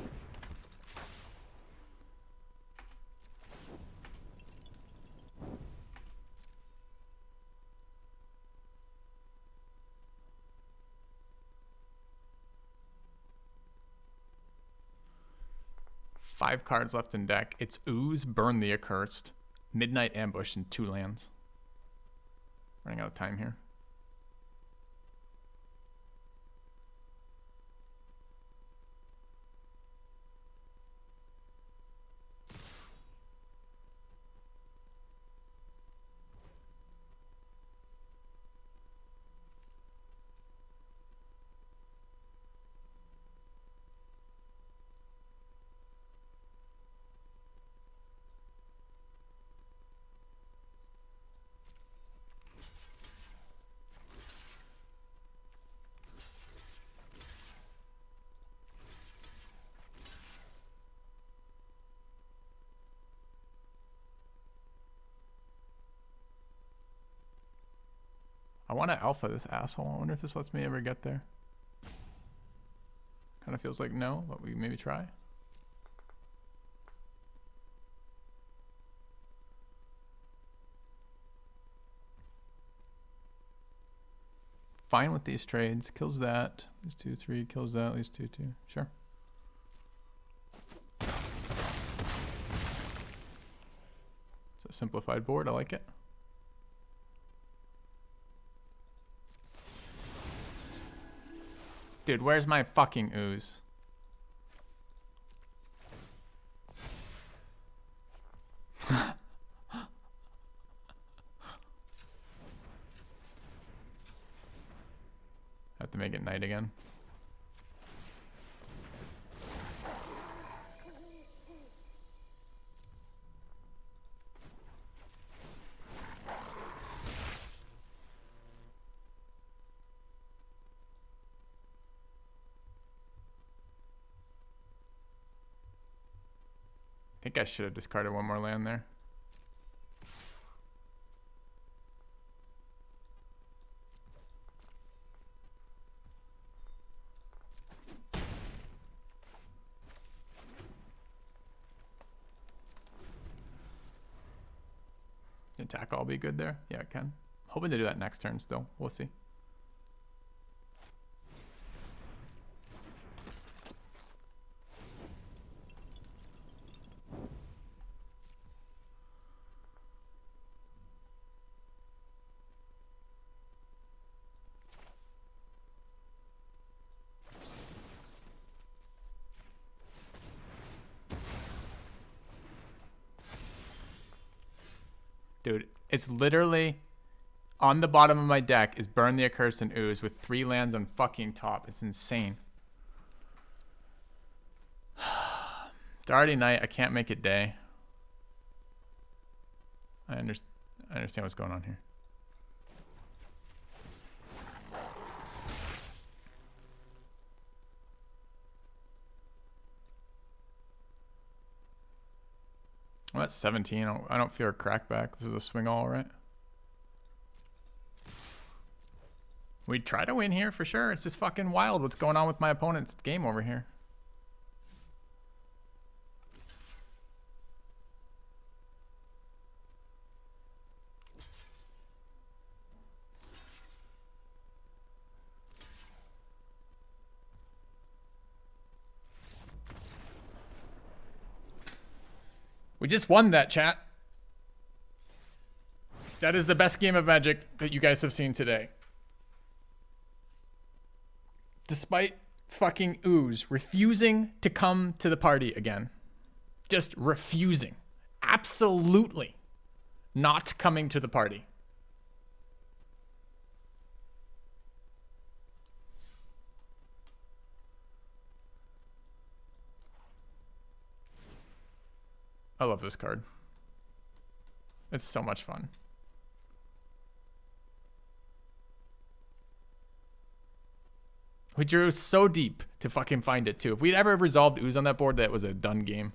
Five cards left in deck. It's Ooze, Burn the Accursed, Midnight Ambush, and 2 lands. Running out of time here. I want to alpha this asshole. I wonder if this lets me ever get there. Kind of feels like no, but we maybe try. fine with these trades. Kills that. Leads 2, 3. Kills that. Leads 2, 2. Sure. It's a simplified board. I like it. Dude, where's my fucking ooze? Have to make it night again. I think I should have discarded one more land there. Attack all be good there? Yeah, it can. Hoping to do that next turn still. We'll see. Dude, it's literally on the bottom of my deck is Burn the Accursed and Ooze with 3 lands on fucking top. It's insane. It's already night. I can't make it day. I understand what's going on here. I'm at 17. I don't fear a crackback. This is a swing all, right? We try to win here for sure. It's just fucking wild what's going on with my opponent's game over here. We just won that, chat. That is the best game of Magic that you guys have seen today. Despite fucking Ooze refusing to come to the party again. Just refusing. Absolutely not coming to the party. I love this card. It's so much fun. We drew so deep to fucking find it too. If we'd ever resolved Ooze on that board, that was a done game.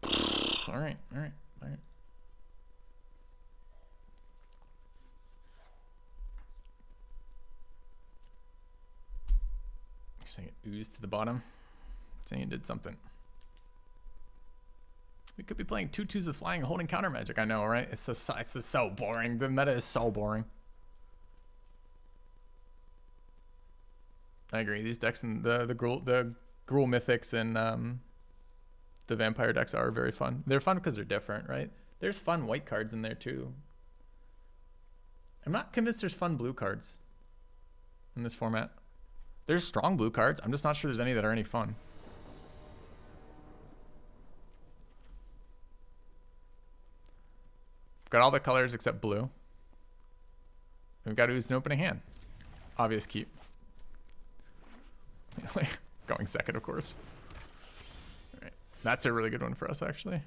All right, all right, all right. You're saying it oozed to the bottom? Saying it did something. We could be playing 2/2s with flying and holding counter magic. I know, right? It's just so boring. The meta is so boring. I agree. These decks and the Gruul Mythics and the Vampire decks are very fun. They're fun because they're different, right? There's fun white cards in there too. I'm not convinced there's fun blue cards in this format. There's strong blue cards. I'm just not sure there's any that are any fun. Got all the colors except blue. And we've got Ooze in opening hand. Obvious keep. Going second, of course. All right. That's a really good one for us, actually.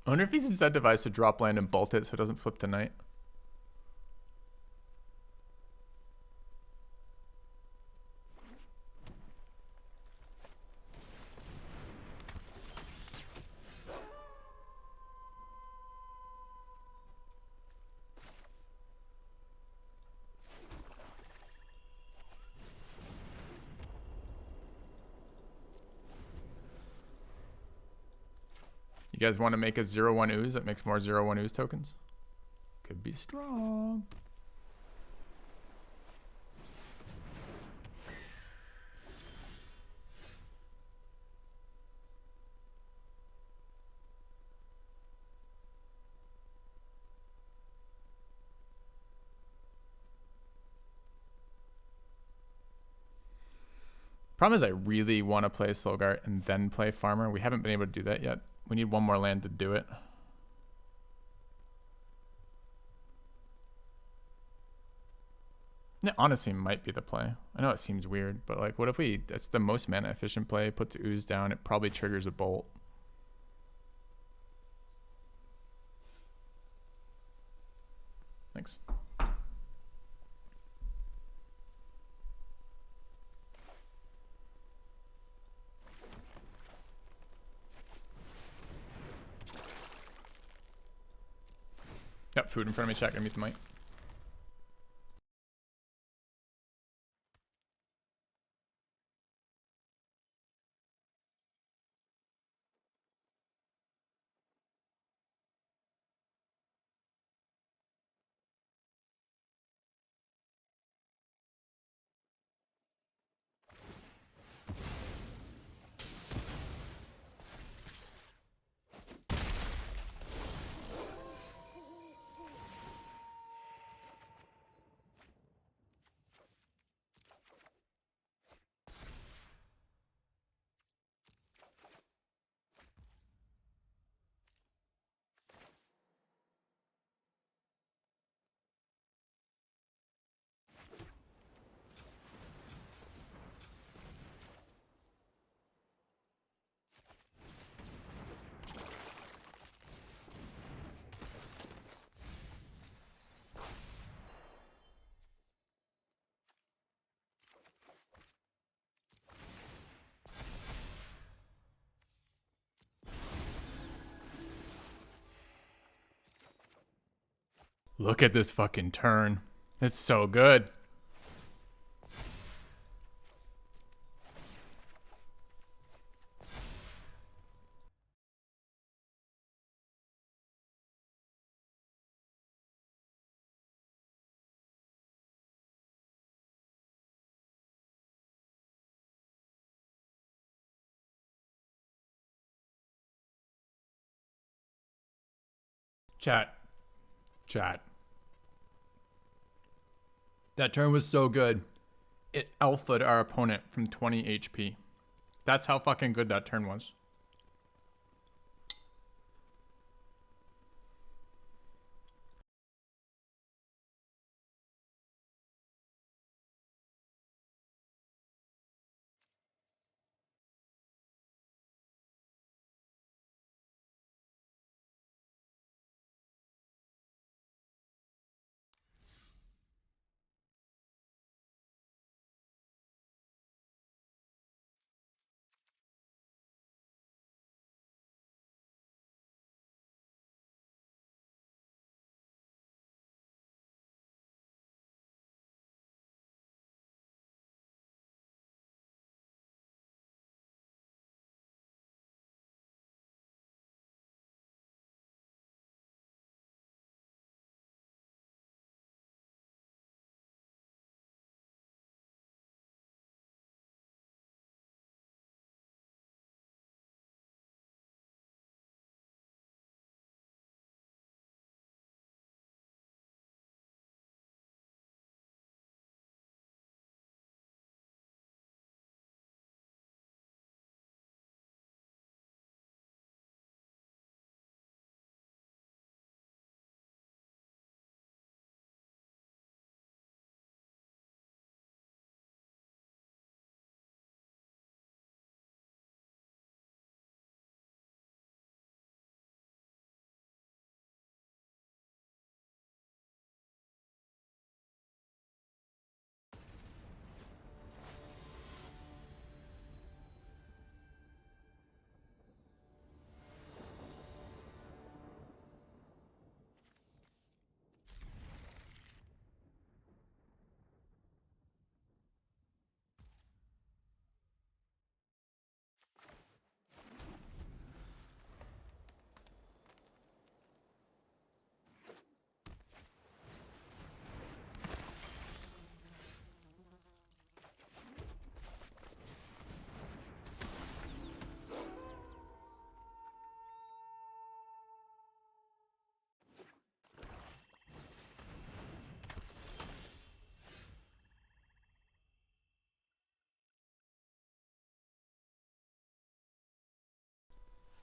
I wonder if he's incentivized to drop land and bolt it so it doesn't flip tonight. You guys want to make a 0/1 ooze that makes more 0/1 ooze tokens? Could be strong. Problem is I really want to play Slogart and then play Farmer. We haven't been able to do that yet. We need one more land to do it. It honestly might be the play. I know it seems weird, but like, what if we, that's the most mana efficient play, puts ooze down, it probably triggers a bolt. Thanks. Got food in front of me, chat, gonna mute the mic. Look at this fucking turn. It's so good. Chat. Chat. That turn was so good. It alpha'd our opponent from 20 HP. That's how fucking good that turn was.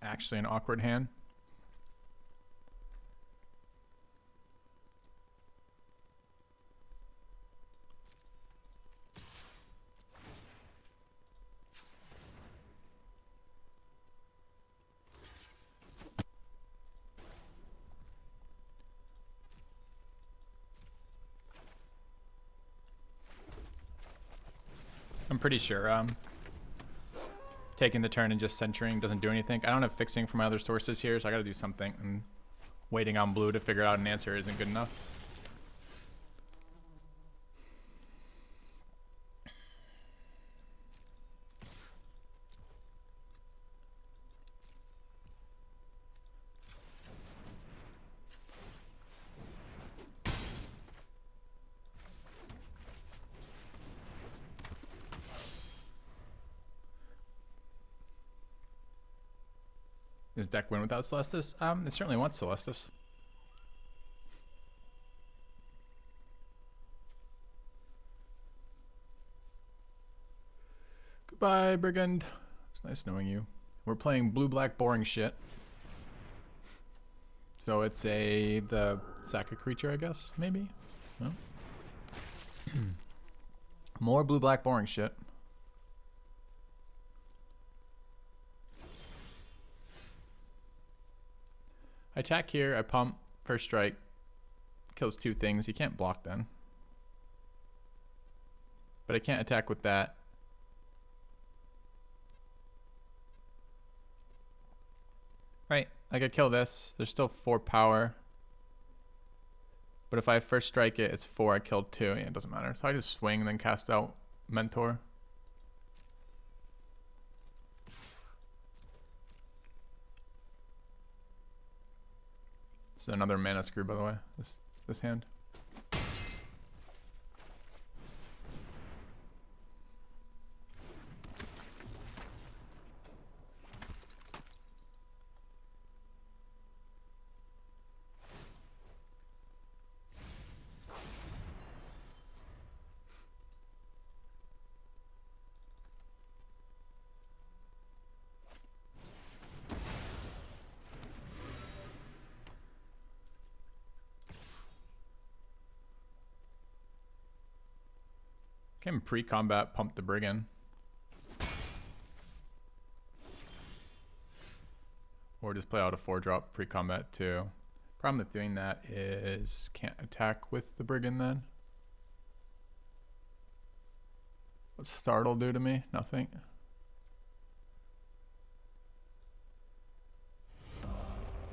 actually an awkward hand. I'm pretty sure taking the turn and just centering doesn't do anything. I don't have fixing for my other sources here, so I gotta do something. And waiting on blue to figure out an answer isn't good enough. Does deck win without Celestis? It certainly wants Celestis. Goodbye, Brigand. It's nice knowing you. We're playing blue-black boring shit. So it's the sack a creature, I guess, maybe? No? More blue-black boring shit. I attack here, I pump, first strike, kills two things. You can't block then. But I can't attack with that. Right, I could kill this. There's still 4 power. But if I first strike it, it's 4, I killed 2. Yeah, it doesn't matter. So I just swing and then cast out Mentor. This is another mana screw, by the way, this hand. Can pre-combat pump the Brigand. Or just play out a 4-drop pre-combat too. Problem with doing that is can't attack with the Brigand then. What's Startle do to me? Nothing.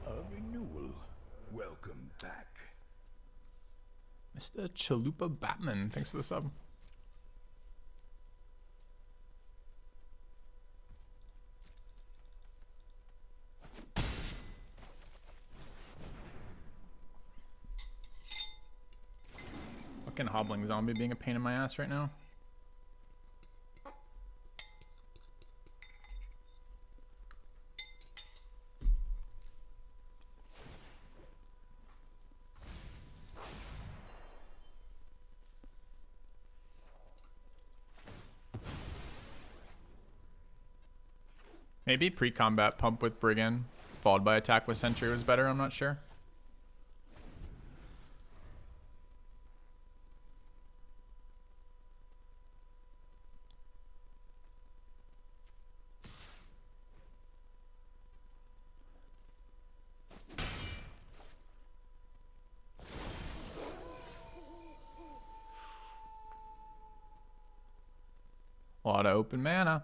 A renewal. Welcome back. Mr. Chalupa Batman, thanks for the sub. Fucking hobbling zombie being a pain in my ass right now. Maybe pre-combat pump with Brigand followed by attack with Sentry was better, I'm not sure. A lot of open mana.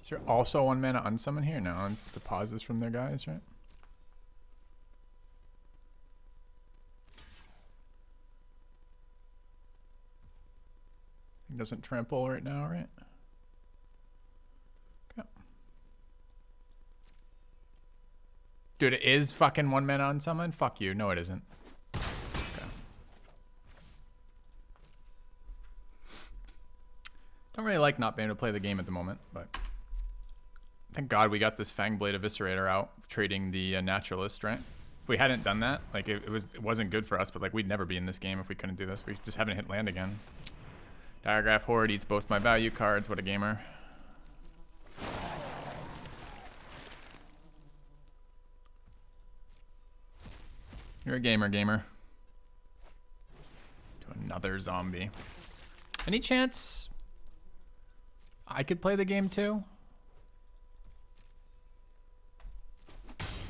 Is there also 1 mana unsummon here? No, it's the pauses from their guys, right? doesn't trample right now, right? Okay. Dude, it is fucking 1 mana on summon? Fuck you. No, it isn't. Okay. Don't really like not being able to play the game at the moment, but thank God we got this Fangblade Eviscerator out, trading the Naturalist, right? If we hadn't done that, like it wasn't good for us, but like we'd never be in this game if we couldn't do this. We just haven't hit land again. Diagraph Horde eats both my value cards. What a gamer. You're a gamer, gamer. To another zombie. Any chance I could play the game too?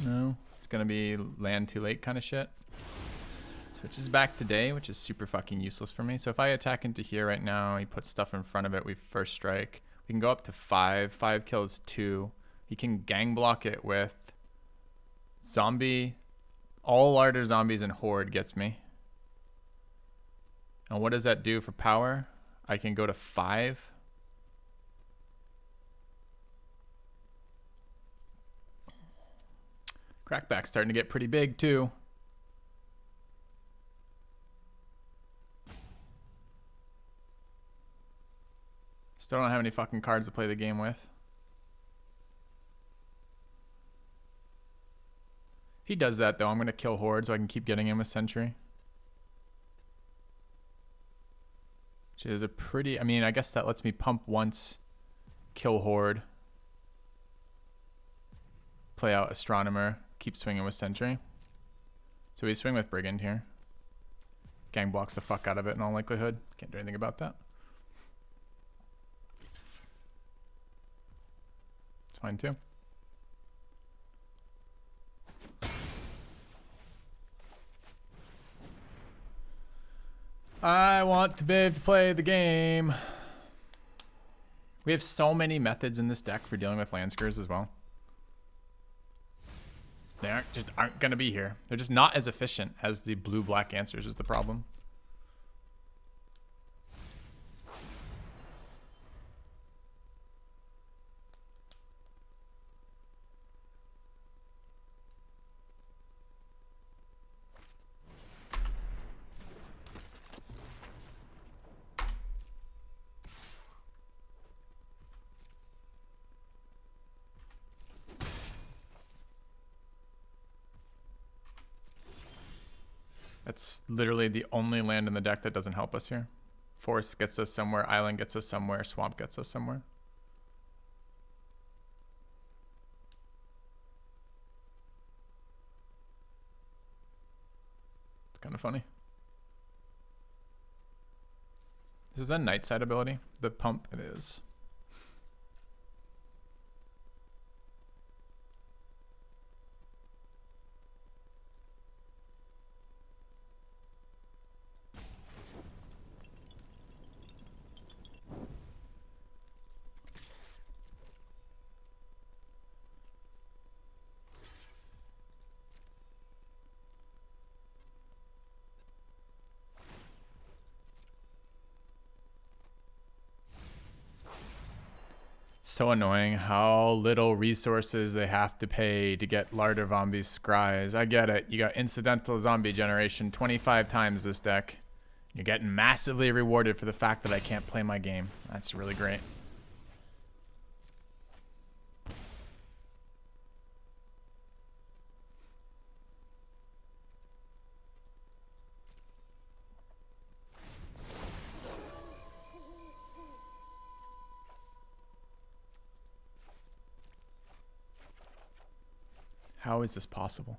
No. It's gonna be land too late kind of shit. Switches back today, which is super fucking useless for me. So if I attack into here right now, he puts stuff in front of it, we first strike. We can go up to 5. 5 kills 2. He can gang block it with zombie. All larder zombies and horde gets me. And what does that do for power? I can go to 5. Crackback's starting to get pretty big too. Still don't have any fucking cards to play the game with. If he does that though, I'm gonna kill Horde so I can keep getting him with Sentry. Which is a pretty, I mean, I guess that lets me pump once, kill Horde, play out Astronomer, keep swinging with Sentry. So we swing with Brigand here. Gang blocks the fuck out of it in all likelihood. Can't do anything about that. It's fine too. I want to be able to play the game. We have so many methods in this deck for dealing with Landscurs as well. They aren't going to be here. They're just not as efficient as the blue-black answers is the problem. That's literally the only land in the deck that doesn't help us here. Forest gets us somewhere, Island gets us somewhere, Swamp gets us somewhere. It's kind of funny. This is a night side ability. The pump, it is. So annoying how little resources they have to pay to get Larder Zombies Scries. I get it. You got incidental zombie generation 25 times this deck. You're getting massively rewarded for the fact that I can't play my game. That's really great. How is this possible?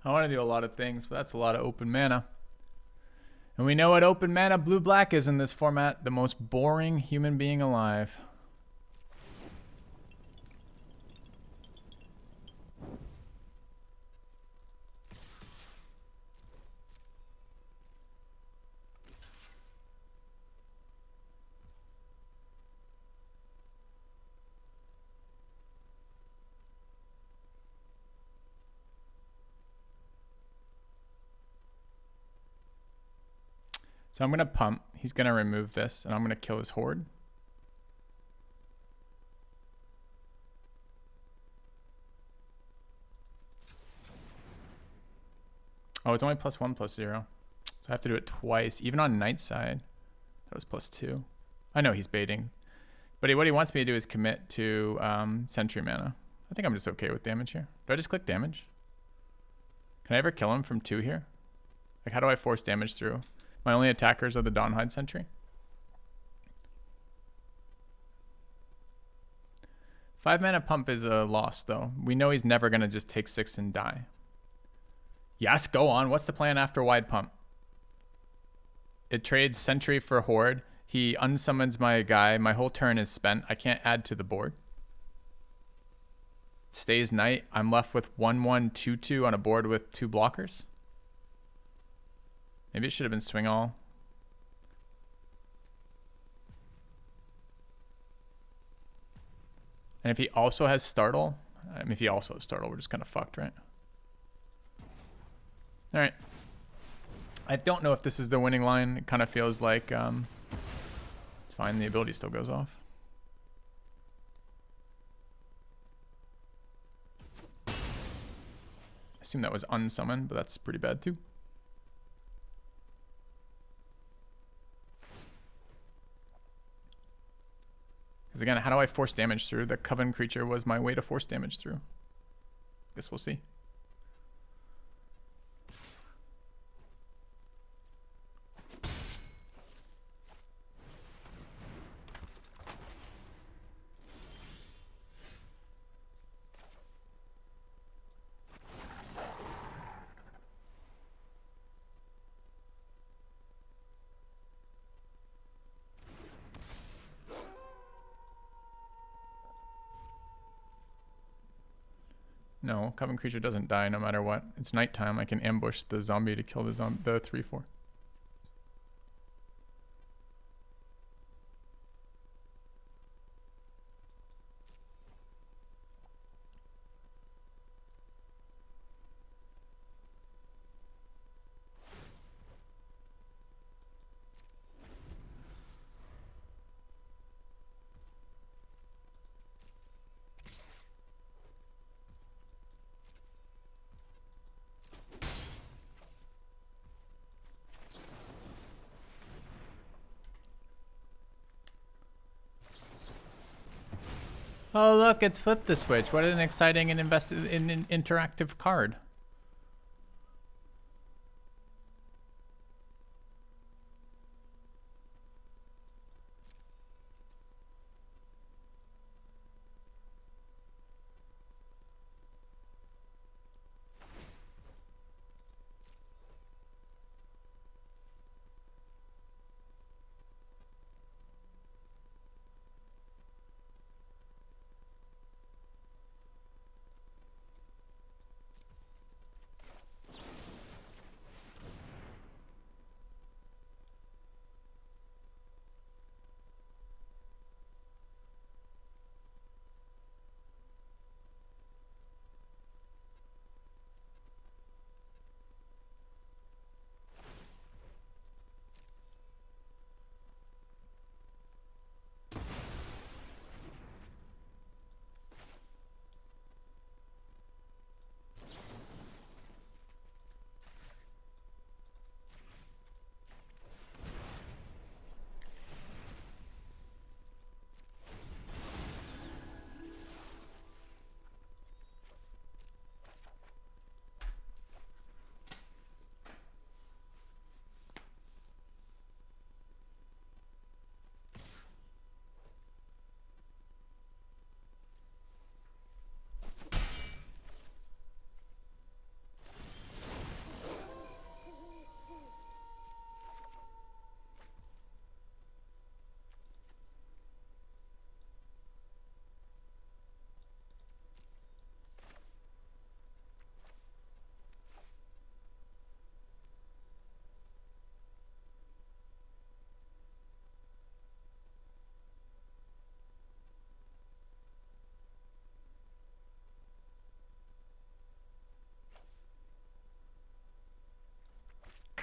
I want to do a lot of things, but that's a lot of open mana. And we know what open mana blue-black is in this format. The most boring human being alive. So I'm going to pump. He's going to remove this, and I'm going to kill his horde. Oh, it's only +1/+0. So I have to do it twice, even on night side. That was +2. I know he's baiting. But what he wants me to do is commit to Sentry mana. I think I'm just okay with damage here. Do I just click damage? Can I ever kill him from 2 here? Like, how do I force damage through? My only attackers are the Dawnhide Sentry. 5 mana pump is a loss, though. We know he's never going to just take 6 and die. Yes, go on. What's the plan after wide pump? It trades Sentry for Horde. He unsummons my guy. My whole turn is spent. I can't add to the board. Stays night. I'm left with 1/1/2/2 on a board with 2 blockers. Maybe it should have been swing all. And if he also has startle, I mean, if he also has startle, we're just kind of fucked, right? All right. I don't know if this is the winning line. It kind of feels like it's fine. The ability still goes off. I assume that was unsummoned, but that's pretty bad too. Because again, how do I force damage through? The Coven creature was my way to force damage through. Guess we'll see. No, Coven creature doesn't die no matter what. It's nighttime. I can ambush the zombie to kill the 3/4. Oh, look, it's flipped the switch. What an exciting and interactive card.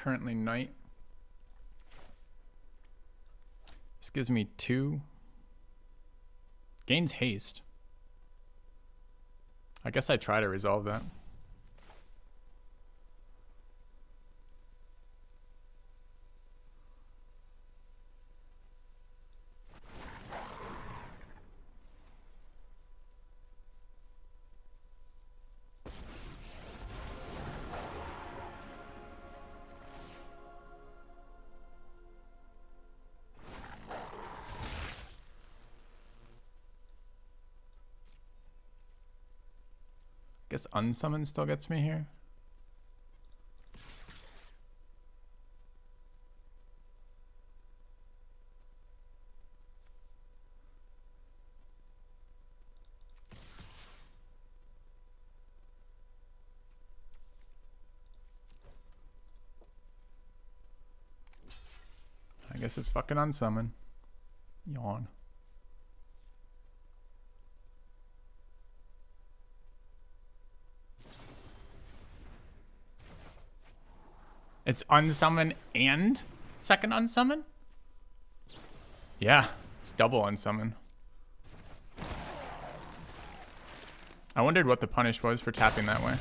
currently knight. This gives me 2. Gains haste. I guess I try to resolve that. Guess unsummon still gets me here. I guess it's fucking unsummon. Yawn. It's unsummon and second unsummon? Yeah, it's double unsummon. I wondered what the punish was for tapping that way.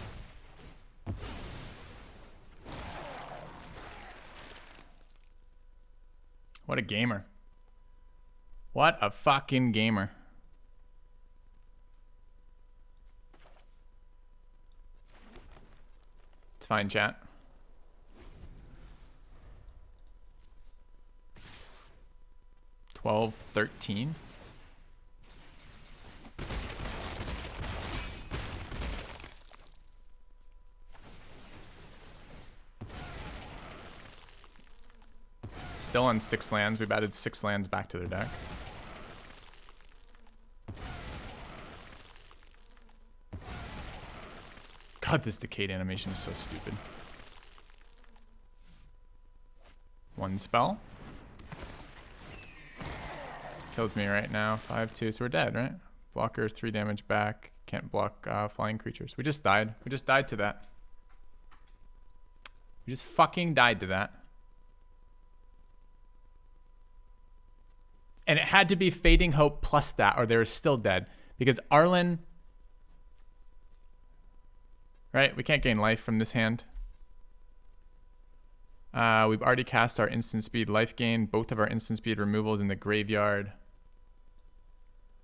What a gamer. What a fucking gamer. It's fine, chat. $12, $13. Still on 6 lands. We've added 6 lands back to their deck. God, this Decayed animation is so stupid. 1 spell. Kills me right now. 5/2, so we're dead, right? Blocker, 3 damage back. Can't block flying creatures. We just died. We just died to that. We just fucking died to that. And it had to be Fading Hope plus that, or they were still dead. Because Arlen... Right? We can't gain life from this hand. We've already cast our instant speed life gain. Both of our instant speed removals in the graveyard.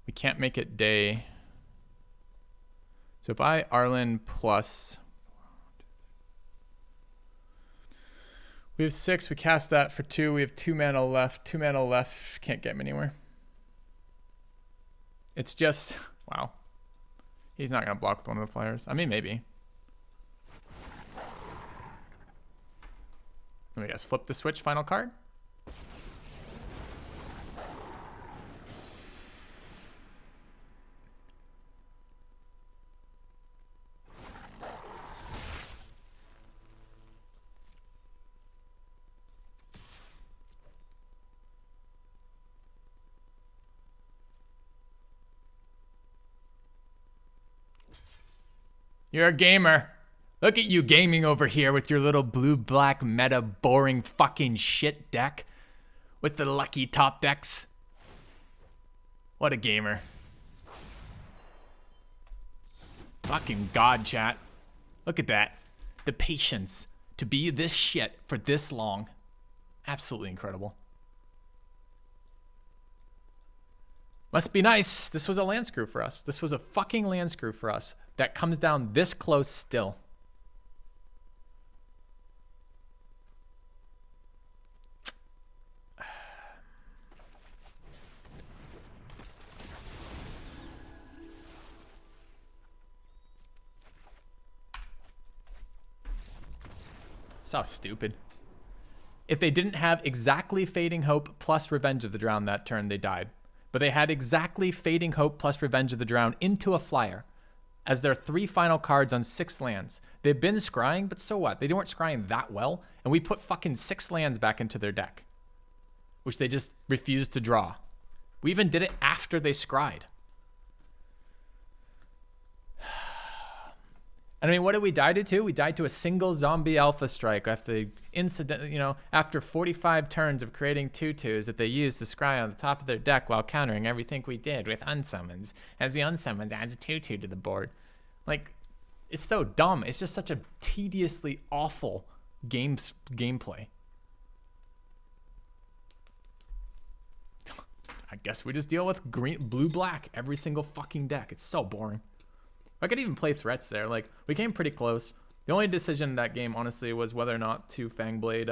We can't make it day. So by Arlen plus... We have 6. We cast that for 2. We have 2 mana left. 2 mana left. Can't get him anywhere. It's just... Wow. He's not going to block with one of the flyers. I mean, maybe. Let me guess. Flip the switch. Final card. You're a gamer. Look at you gaming over here with your little blue-black meta boring fucking shit deck. With the lucky top decks. What a gamer. Fucking god, chat. Look at that. The patience to be this shit for this long. Absolutely incredible. Must be nice. This was a land screw for us. This was a fucking land screw for us. That comes down this close still. So stupid. If they didn't have exactly Fading Hope plus Revenge of the Drowned that turn, they died. But they had exactly Fading Hope plus Revenge of the Drowned into a flyer as their 3 final cards on 6 lands. They've been scrying, but so what? They weren't scrying that well, and we put fucking 6 lands back into their deck, which they just refused to draw. We even did it after they scryed. And I mean, what did we die to? We died to a single zombie alpha strike after incident, after 45 turns of creating 2/2s that they used to scry on the top of their deck while countering everything we did with unsummons, as the unsummons adds a 2/2 to the board. Like, it's so dumb. It's just such a tediously awful gameplay. I guess we just deal with blue, black every single fucking deck. It's so boring. I could even play threats there. Like, we came pretty close. The only decision in that game, honestly, was whether or not to Fangblade,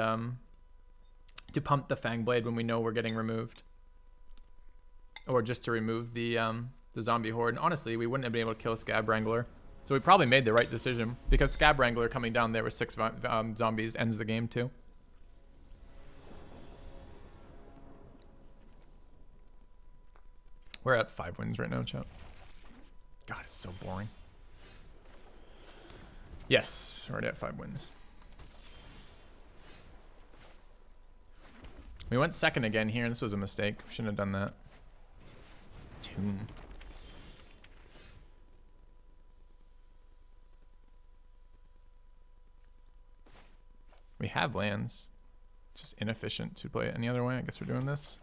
to pump the Fangblade when we know we're getting removed, or just to remove the zombie horde. And honestly, we wouldn't have been able to kill Scab Wrangler, so we probably made the right decision, because Scab Wrangler coming down there with 6 zombies ends the game too. We're at 5 wins right now, chat. God, it's so boring. Yes, we're already at 5 wins. We went second again here, and this was a mistake. We shouldn't have done that. Tomb. We have lands. Just inefficient to play it any other way. I guess we're doing this.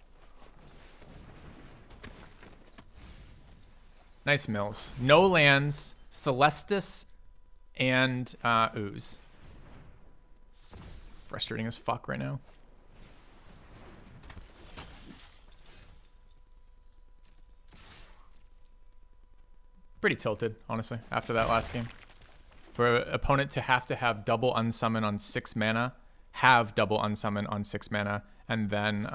Nice mills. No lands, Celestis, and Ooze. Frustrating as fuck right now. Pretty tilted, honestly, after that last game. For an opponent to have double unsummon on 6 mana, have double unsummon on 6 mana, and then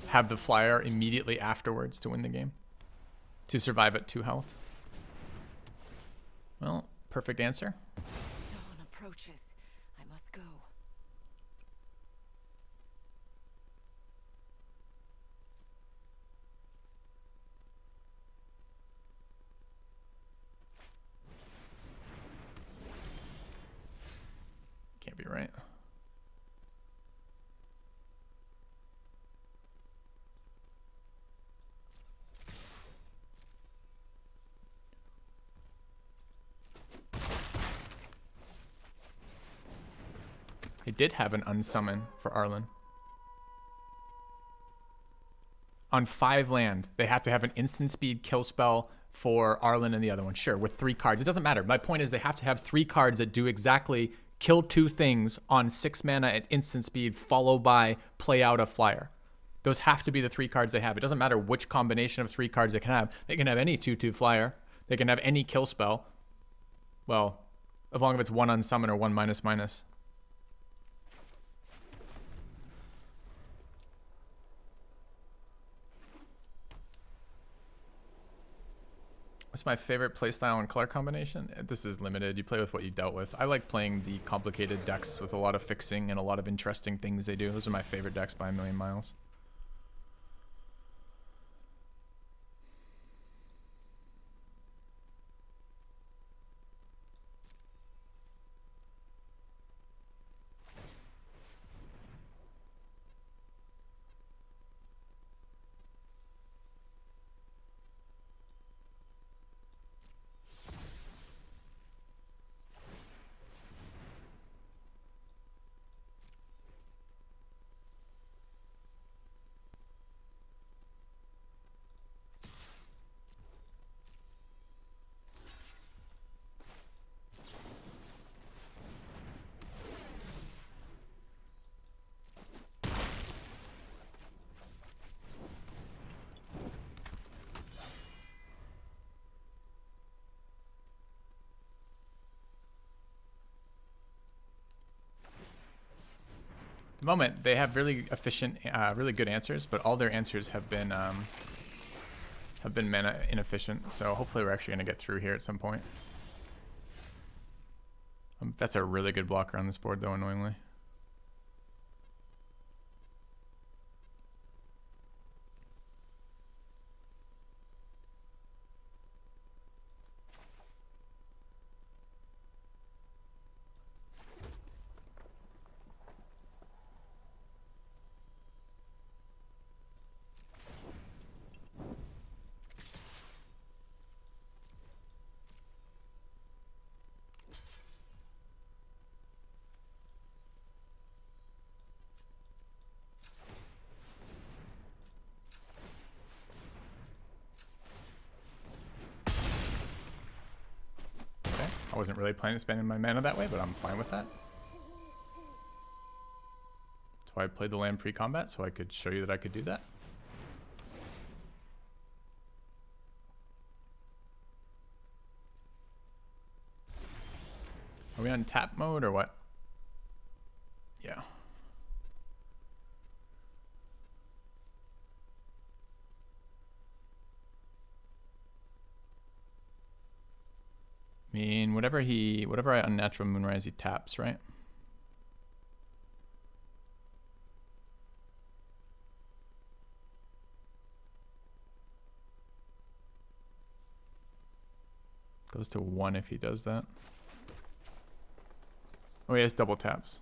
have the flyer immediately afterwards to win the game, to survive at 2 health. Well, perfect answer. Dawn approaches. I must go. Can't be right. They did have an unsummon for Arlen. On 5 land, they have to have an instant speed kill spell for Arlen and the other one. Sure, with 3 cards. It doesn't matter. My point is they have to have 3 cards that do exactly kill 2 things on 6 mana at instant speed, followed by play out a flyer. Those have to be the 3 cards they have. It doesn't matter which combination of 3 cards they can have. They can have any 2/2 flyer. They can have any kill spell. Well, as long as it's 1 unsummon or 1 //. What's my favorite playstyle and color combination? This is limited. You play with what you dealt with. I like playing the complicated decks with a lot of fixing and a lot of interesting things they do. Those are my favorite decks by a million miles. The moment they have really efficient, really good answers, but all their answers have been mana inefficient. So hopefully we're actually going to get through here at some point. That's a really good blocker on this board, though, annoyingly. I wasn't really planning to spend my mana that way, but I'm fine with that. That's why I played the land pre-combat, so I could show you that I could do that. Are we on tap mode or what? Yeah. I mean, whatever I unnatural moonrise, he taps, right? Goes to 1 if he does that. Oh, he has double taps.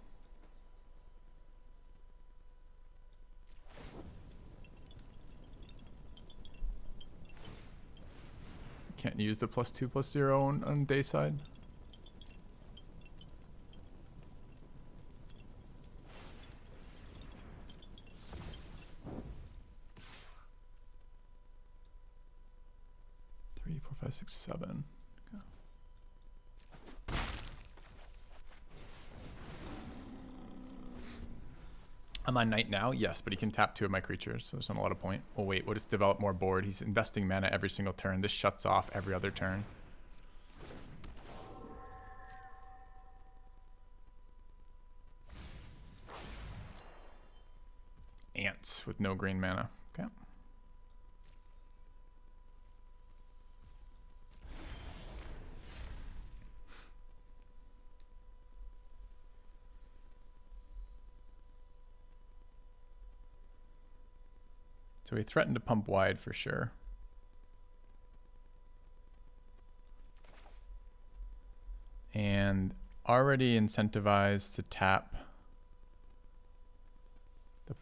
Can't use the +2/+0 on day side. Three, four, five, six, 7. I'm on night now, yes, but he can tap 2 of my creatures, so there's not a lot of point. Oh wait, we'll just develop more board. He's investing mana every single turn. This shuts off every other turn. Ants with no green mana. Okay. So he threatened to pump wide for sure. And already incentivized to tap the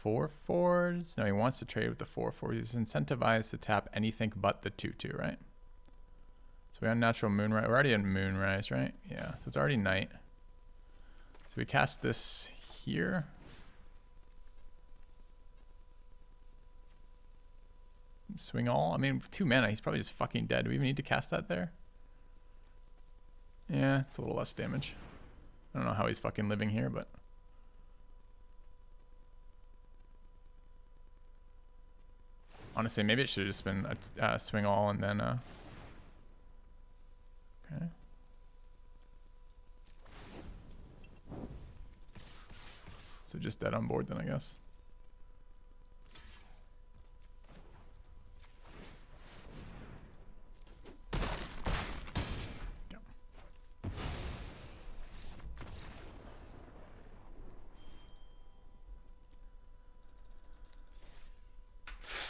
4/4s. No, he wants to trade with the 4/4s. He's incentivized to tap anything but the 2/2, right? So we're on natural moonrise. We're already in moonrise, right? Yeah, so it's already night. So we cast this here. Swing all. I mean, with 2 mana, he's probably just fucking dead. Do we even need to cast that there? Yeah, it's a little less damage. I don't know how he's fucking living here, but... honestly, maybe it should have just been a swing all and then... okay. So just dead on board then, I guess.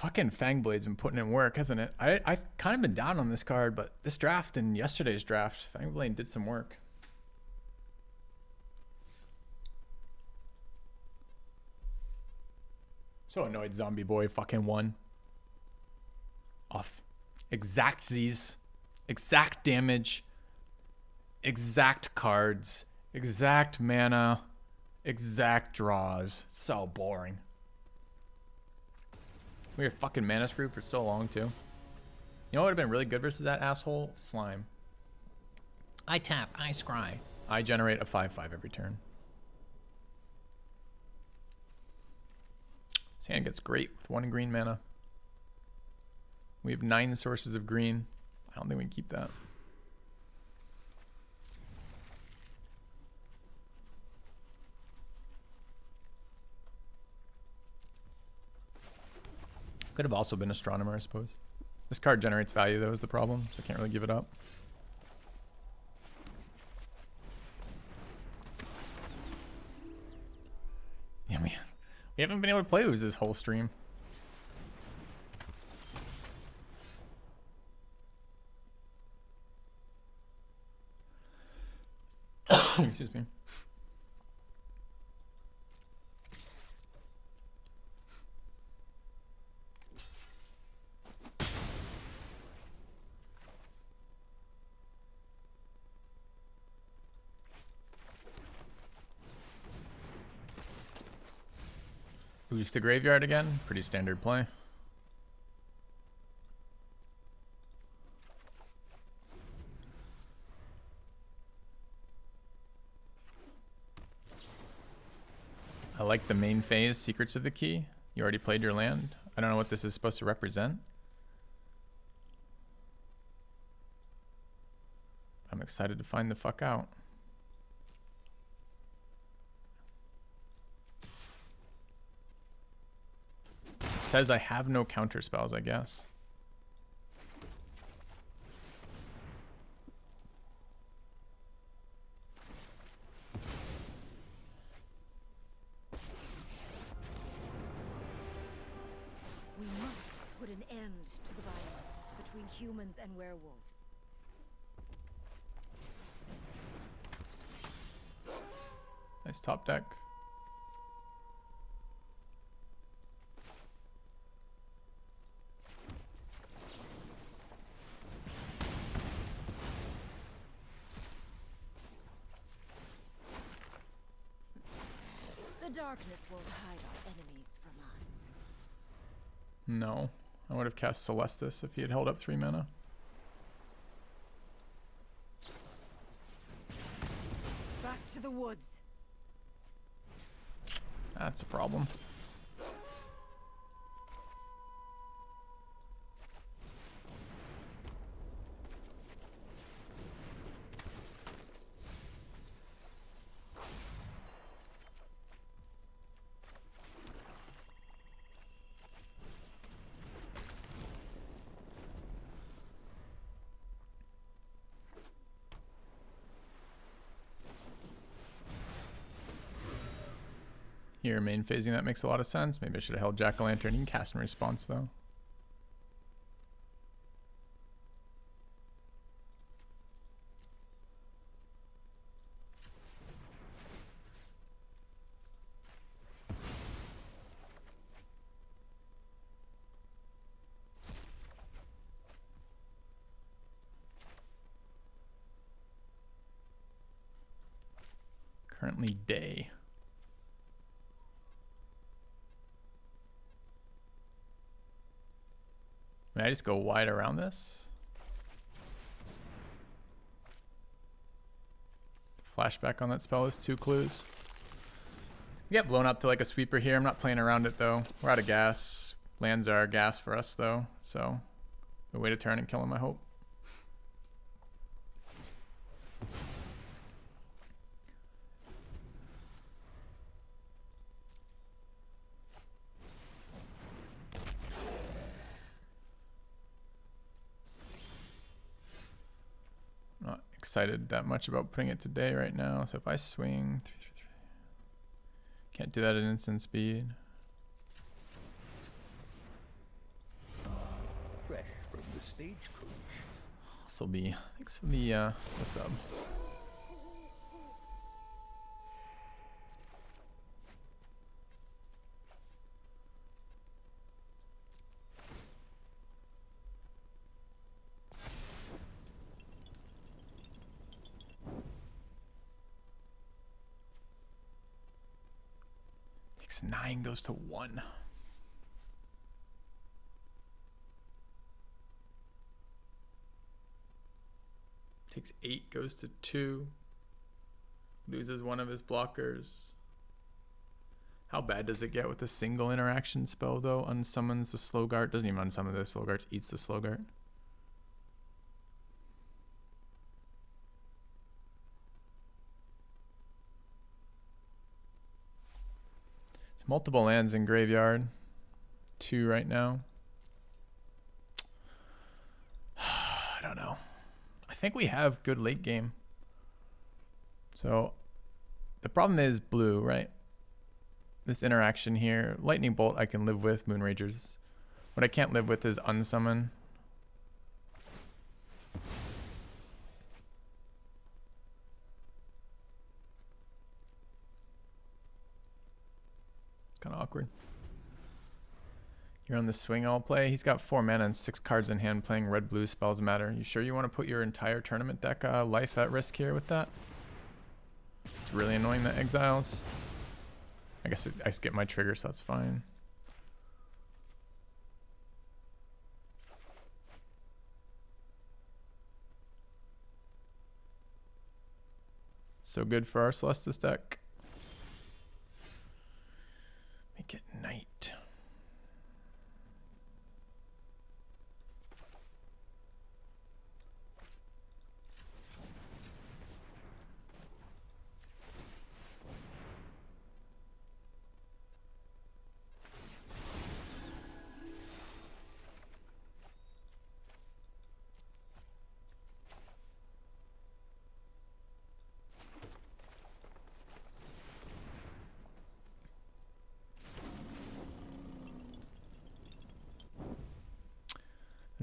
Fucking Fangblade's been putting in work, hasn't it? I've kind of been down on this card, but this draft and yesterday's draft, Fangblade did some work. So annoyed Zombie Boy fucking won. Off. Exact Z's. Exact damage. Exact cards. Exact mana. Exact draws. So boring. We were fucking mana screwed for so long, too. You know what would have been really good versus that asshole? Slime. I tap, I scry. I generate a 5/5 every turn. This hand gets great with 1 green mana. We have 9 sources of green. I don't think we can keep that. Could have also been Astronomer, I suppose. This card generates value, though, is the problem, so I can't really give it up. Yeah, man. We haven't been able to play with this whole stream. Excuse me. Boost the graveyard again. Pretty standard play. I like the main phase, Secrets of the Key. You already played your land. I don't know what this is supposed to represent. I'm excited to find the fuck out. It says I have no counter spells, I guess. We must put an end to the violence between humans and werewolves. Nice top deck. The darkness won't hide our enemies from us. No. I would have cast Celestis if he had held up 3 mana. Back to the woods. That's a problem. Here, main phasing, that makes a lot of sense. Maybe I should have held Jack-o'-lantern. You can cast in response, though. Currently day. May I just go wide around this? Flashback on that spell is 2 clues. We get blown up to like a sweeper here. I'm not playing around it though. We're out of gas. Lands are gas for us though. So we wait a turn and kill him, I hope. Not excited that much about putting it today right now. So if I swing, can't do that at instant speed. Fresh from the stagecoach. This will be, thanks for the sub. Takes 9, goes to 1. Takes 8, goes to 2. Loses one of his blockers. How bad does it get with a single interaction spell though? Unsummons the Slowguard. Doesn't even unsummon the Slowguard, eats the Slowguard. It's multiple lands in graveyard. 2 right now. I don't know. I think we have good late game. So the problem is blue, right? This interaction here. Lightning Bolt I can live with. Moonragers. What I can't live with is unsummon. Kind of awkward. You're on the swing I'll play. He's got 4 mana and 6 cards in hand playing red-blue spells matter. You sure you want to put your entire tournament deck life at risk here with that? It's really annoying that exiles. I guess I skip my trigger, so that's fine. So good for our Celestis deck.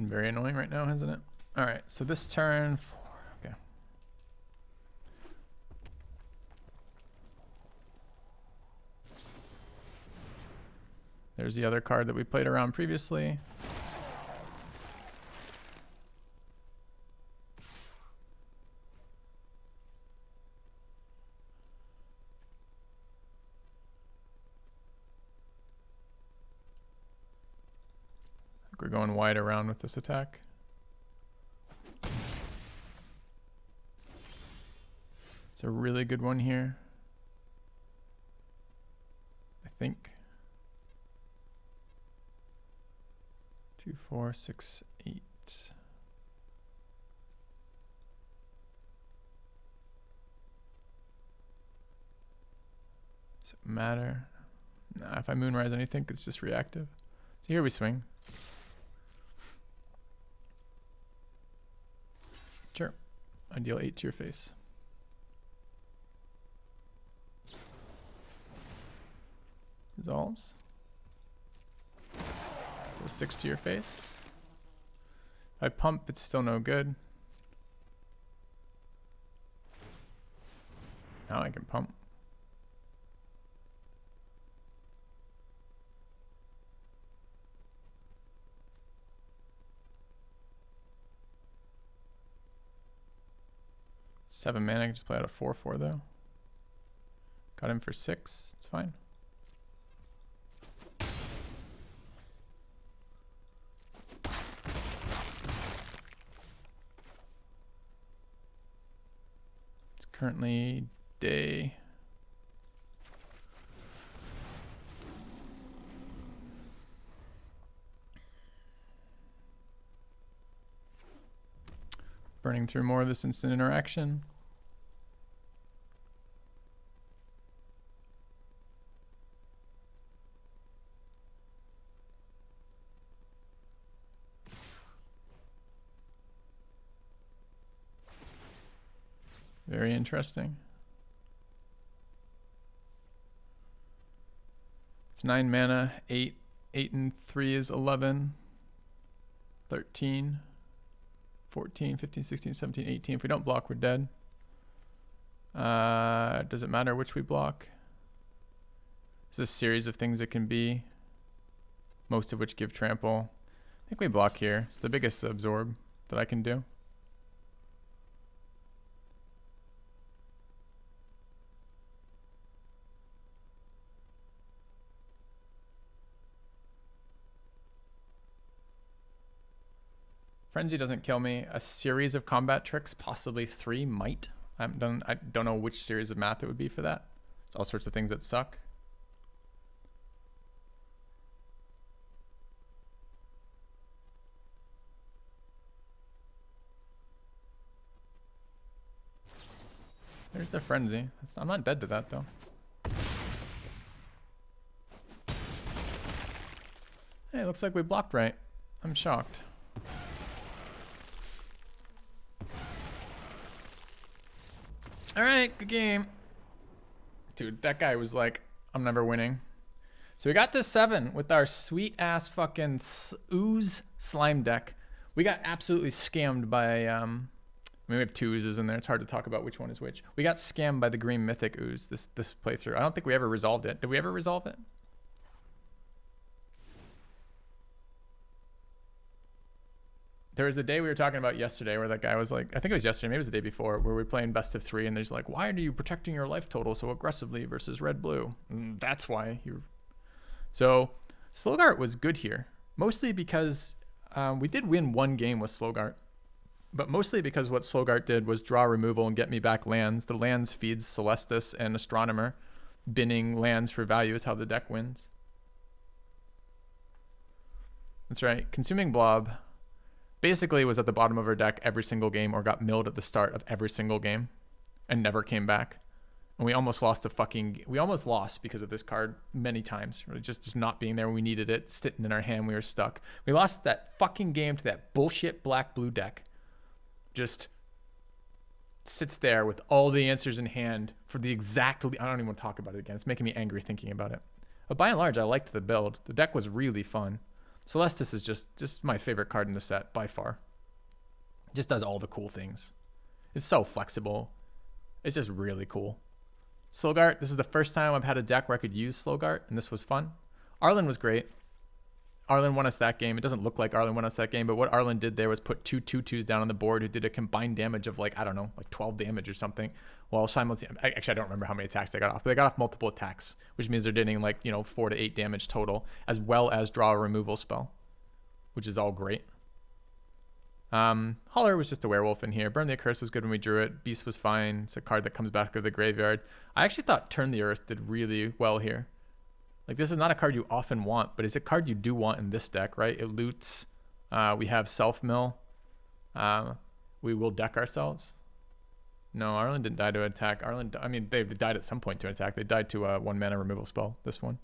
been very annoying right now, hasn't it? All right, so this turn, okay. There's the other card that we played around previously. We're going wide around with this attack. It's a really good one here, I think. 2, 4, 6, 8. Does it matter? Nah, if I Moonrise anything, it's just reactive. So here we swing. Sure. I deal 8 to your face. Resolves. Go 6 to your face. If I pump, it's still no good. Now I can pump. Seven mana, I can just play out a 4/4 though. Got him for 6, it's fine. It's currently day. Burning through more of this instant interaction. Very interesting. It's 9 mana, 8. 8 and 3 is 11. 13. 14, 15, 16, 17, 18. If we don't block, we're dead. Does it matter which we block? It's a series of things it can be, most of which give trample. I think we block here. It's the biggest absorb that I can do. Frenzy doesn't kill me. A series of combat tricks, possibly 3, might. I don't know which series of math it would be for that. It's all sorts of things that suck. There's the frenzy. I'm not dead to that though. Hey, looks like we blocked right. I'm shocked. All right, good game. Dude, that guy was like, I'm never winning. So we got to 7 with our sweet ass fucking ooze slime deck. We got absolutely scammed by, I mean, we have 2 oozes in there. It's hard to talk about which one is which. We got scammed by the green mythic ooze this playthrough. I don't think we ever resolved it. Did we ever resolve it? There was a day we were talking about yesterday where that guy was like, I think it was yesterday, maybe it was the day before, where we were playing best of 3 and there's like, why are you protecting your life total so aggressively versus red-blue? That's why. So Slogart was good here, mostly because we did win 1 game with Slogart, but mostly because what Slogart did was draw removal and get me back lands. The lands feeds Celestis and Astronomer. Binning lands for value is how the deck wins. That's right. Consuming Blob basically was at the bottom of our deck every single game, or got milled at the start of every single game and never came back. And we almost lost we almost lost because of this card many times. Really just not being there when we needed it, sitting in our hand, we were stuck. We lost that fucking game to that bullshit black-blue deck. Just sits there with all the answers in hand for the exact, I don't even want to talk about it again. It's making me angry thinking about it. But by and large, I liked the build. The deck was really fun. Celestis is just my favorite card in the set by far. Just does all the cool things. It's so flexible. It's just really cool. Slogart, this is the first time I've had a deck where I could use Slogart, and this was fun. Arlen was great. Arlen won us that game. It doesn't look like Arlen won us that game, but what Arlen did there was put 2 2/2s down on the board who did a combined damage of like, I don't know, like 12 damage or something. While simultaneously, actually I don't remember how many attacks they got off, but they got off multiple attacks, which means they're getting like, 4 to 8 damage total, as well as draw a removal spell, which is all great. Holler was just a werewolf in here. Burn the Curse was good when we drew it. Beast was fine. It's a card that comes back to the graveyard. I actually thought Turn the Earth did really well here. Like, this is not a card you often want, but it's a card you do want in this deck, right? It loots. We have Self-Mill. We will deck ourselves. No, Arlen didn't die to attack. They died at some point to attack. They died to a 1 mana removal spell, this one.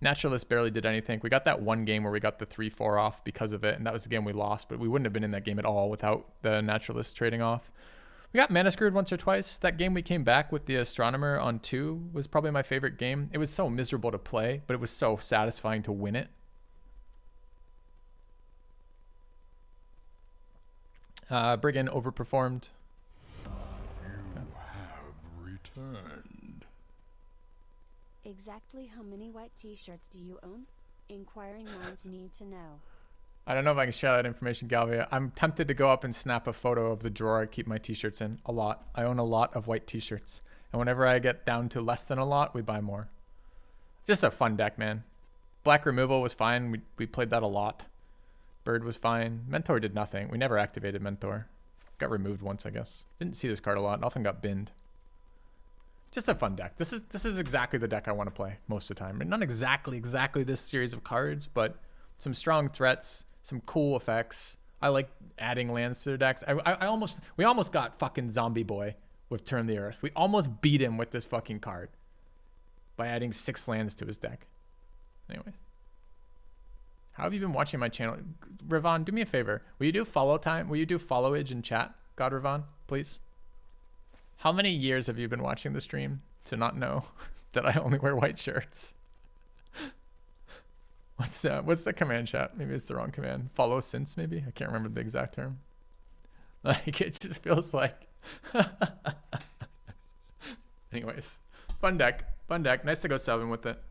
Naturalist barely did anything. We got that one game where we got the 3-4 off because of it, and that was the game we lost, but we wouldn't have been in that game at all without the Naturalist trading off. We got mana screwed once or twice. That game we came back with the Astronomer on 2 was probably my favorite game. It was so miserable to play, but it was so satisfying to win it. Brigand overperformed. You have returned. Exactly how many white t-shirts do you own? Inquiring minds need to know. I don't know if I can share that information, Galvia. I'm tempted to go up and snap a photo of the drawer I keep my t-shirts in. A lot. I own a lot of white t-shirts. And whenever I get down to less than a lot, we buy more. Just a fun deck, man. Black Removal was fine. We played that a lot. Bird was fine. Mentor did nothing. We never activated Mentor. Got removed once, I guess. Didn't see this card a lot. Often got binned. Just a fun deck. This is exactly the deck I want to play most of the time. And not exactly this series of cards, but some strong threats, some cool effects. I like adding lands to their decks. We almost got fucking Zombie Boy with Turn the Earth. We almost beat him with this fucking card by adding 6 lands to his deck. Anyways. How have you been watching my channel? Ravon, do me a favor. Will you do follow time? Will you do followage in chat? God, Ravon, please. How many years have you been watching the stream to not know that I only wear white shirts? What's the command, chat? Maybe it's the wrong command. Follow since, maybe? I can't remember the exact term. Like, it just feels like... Anyways, fun deck. Nice to go 7 with it.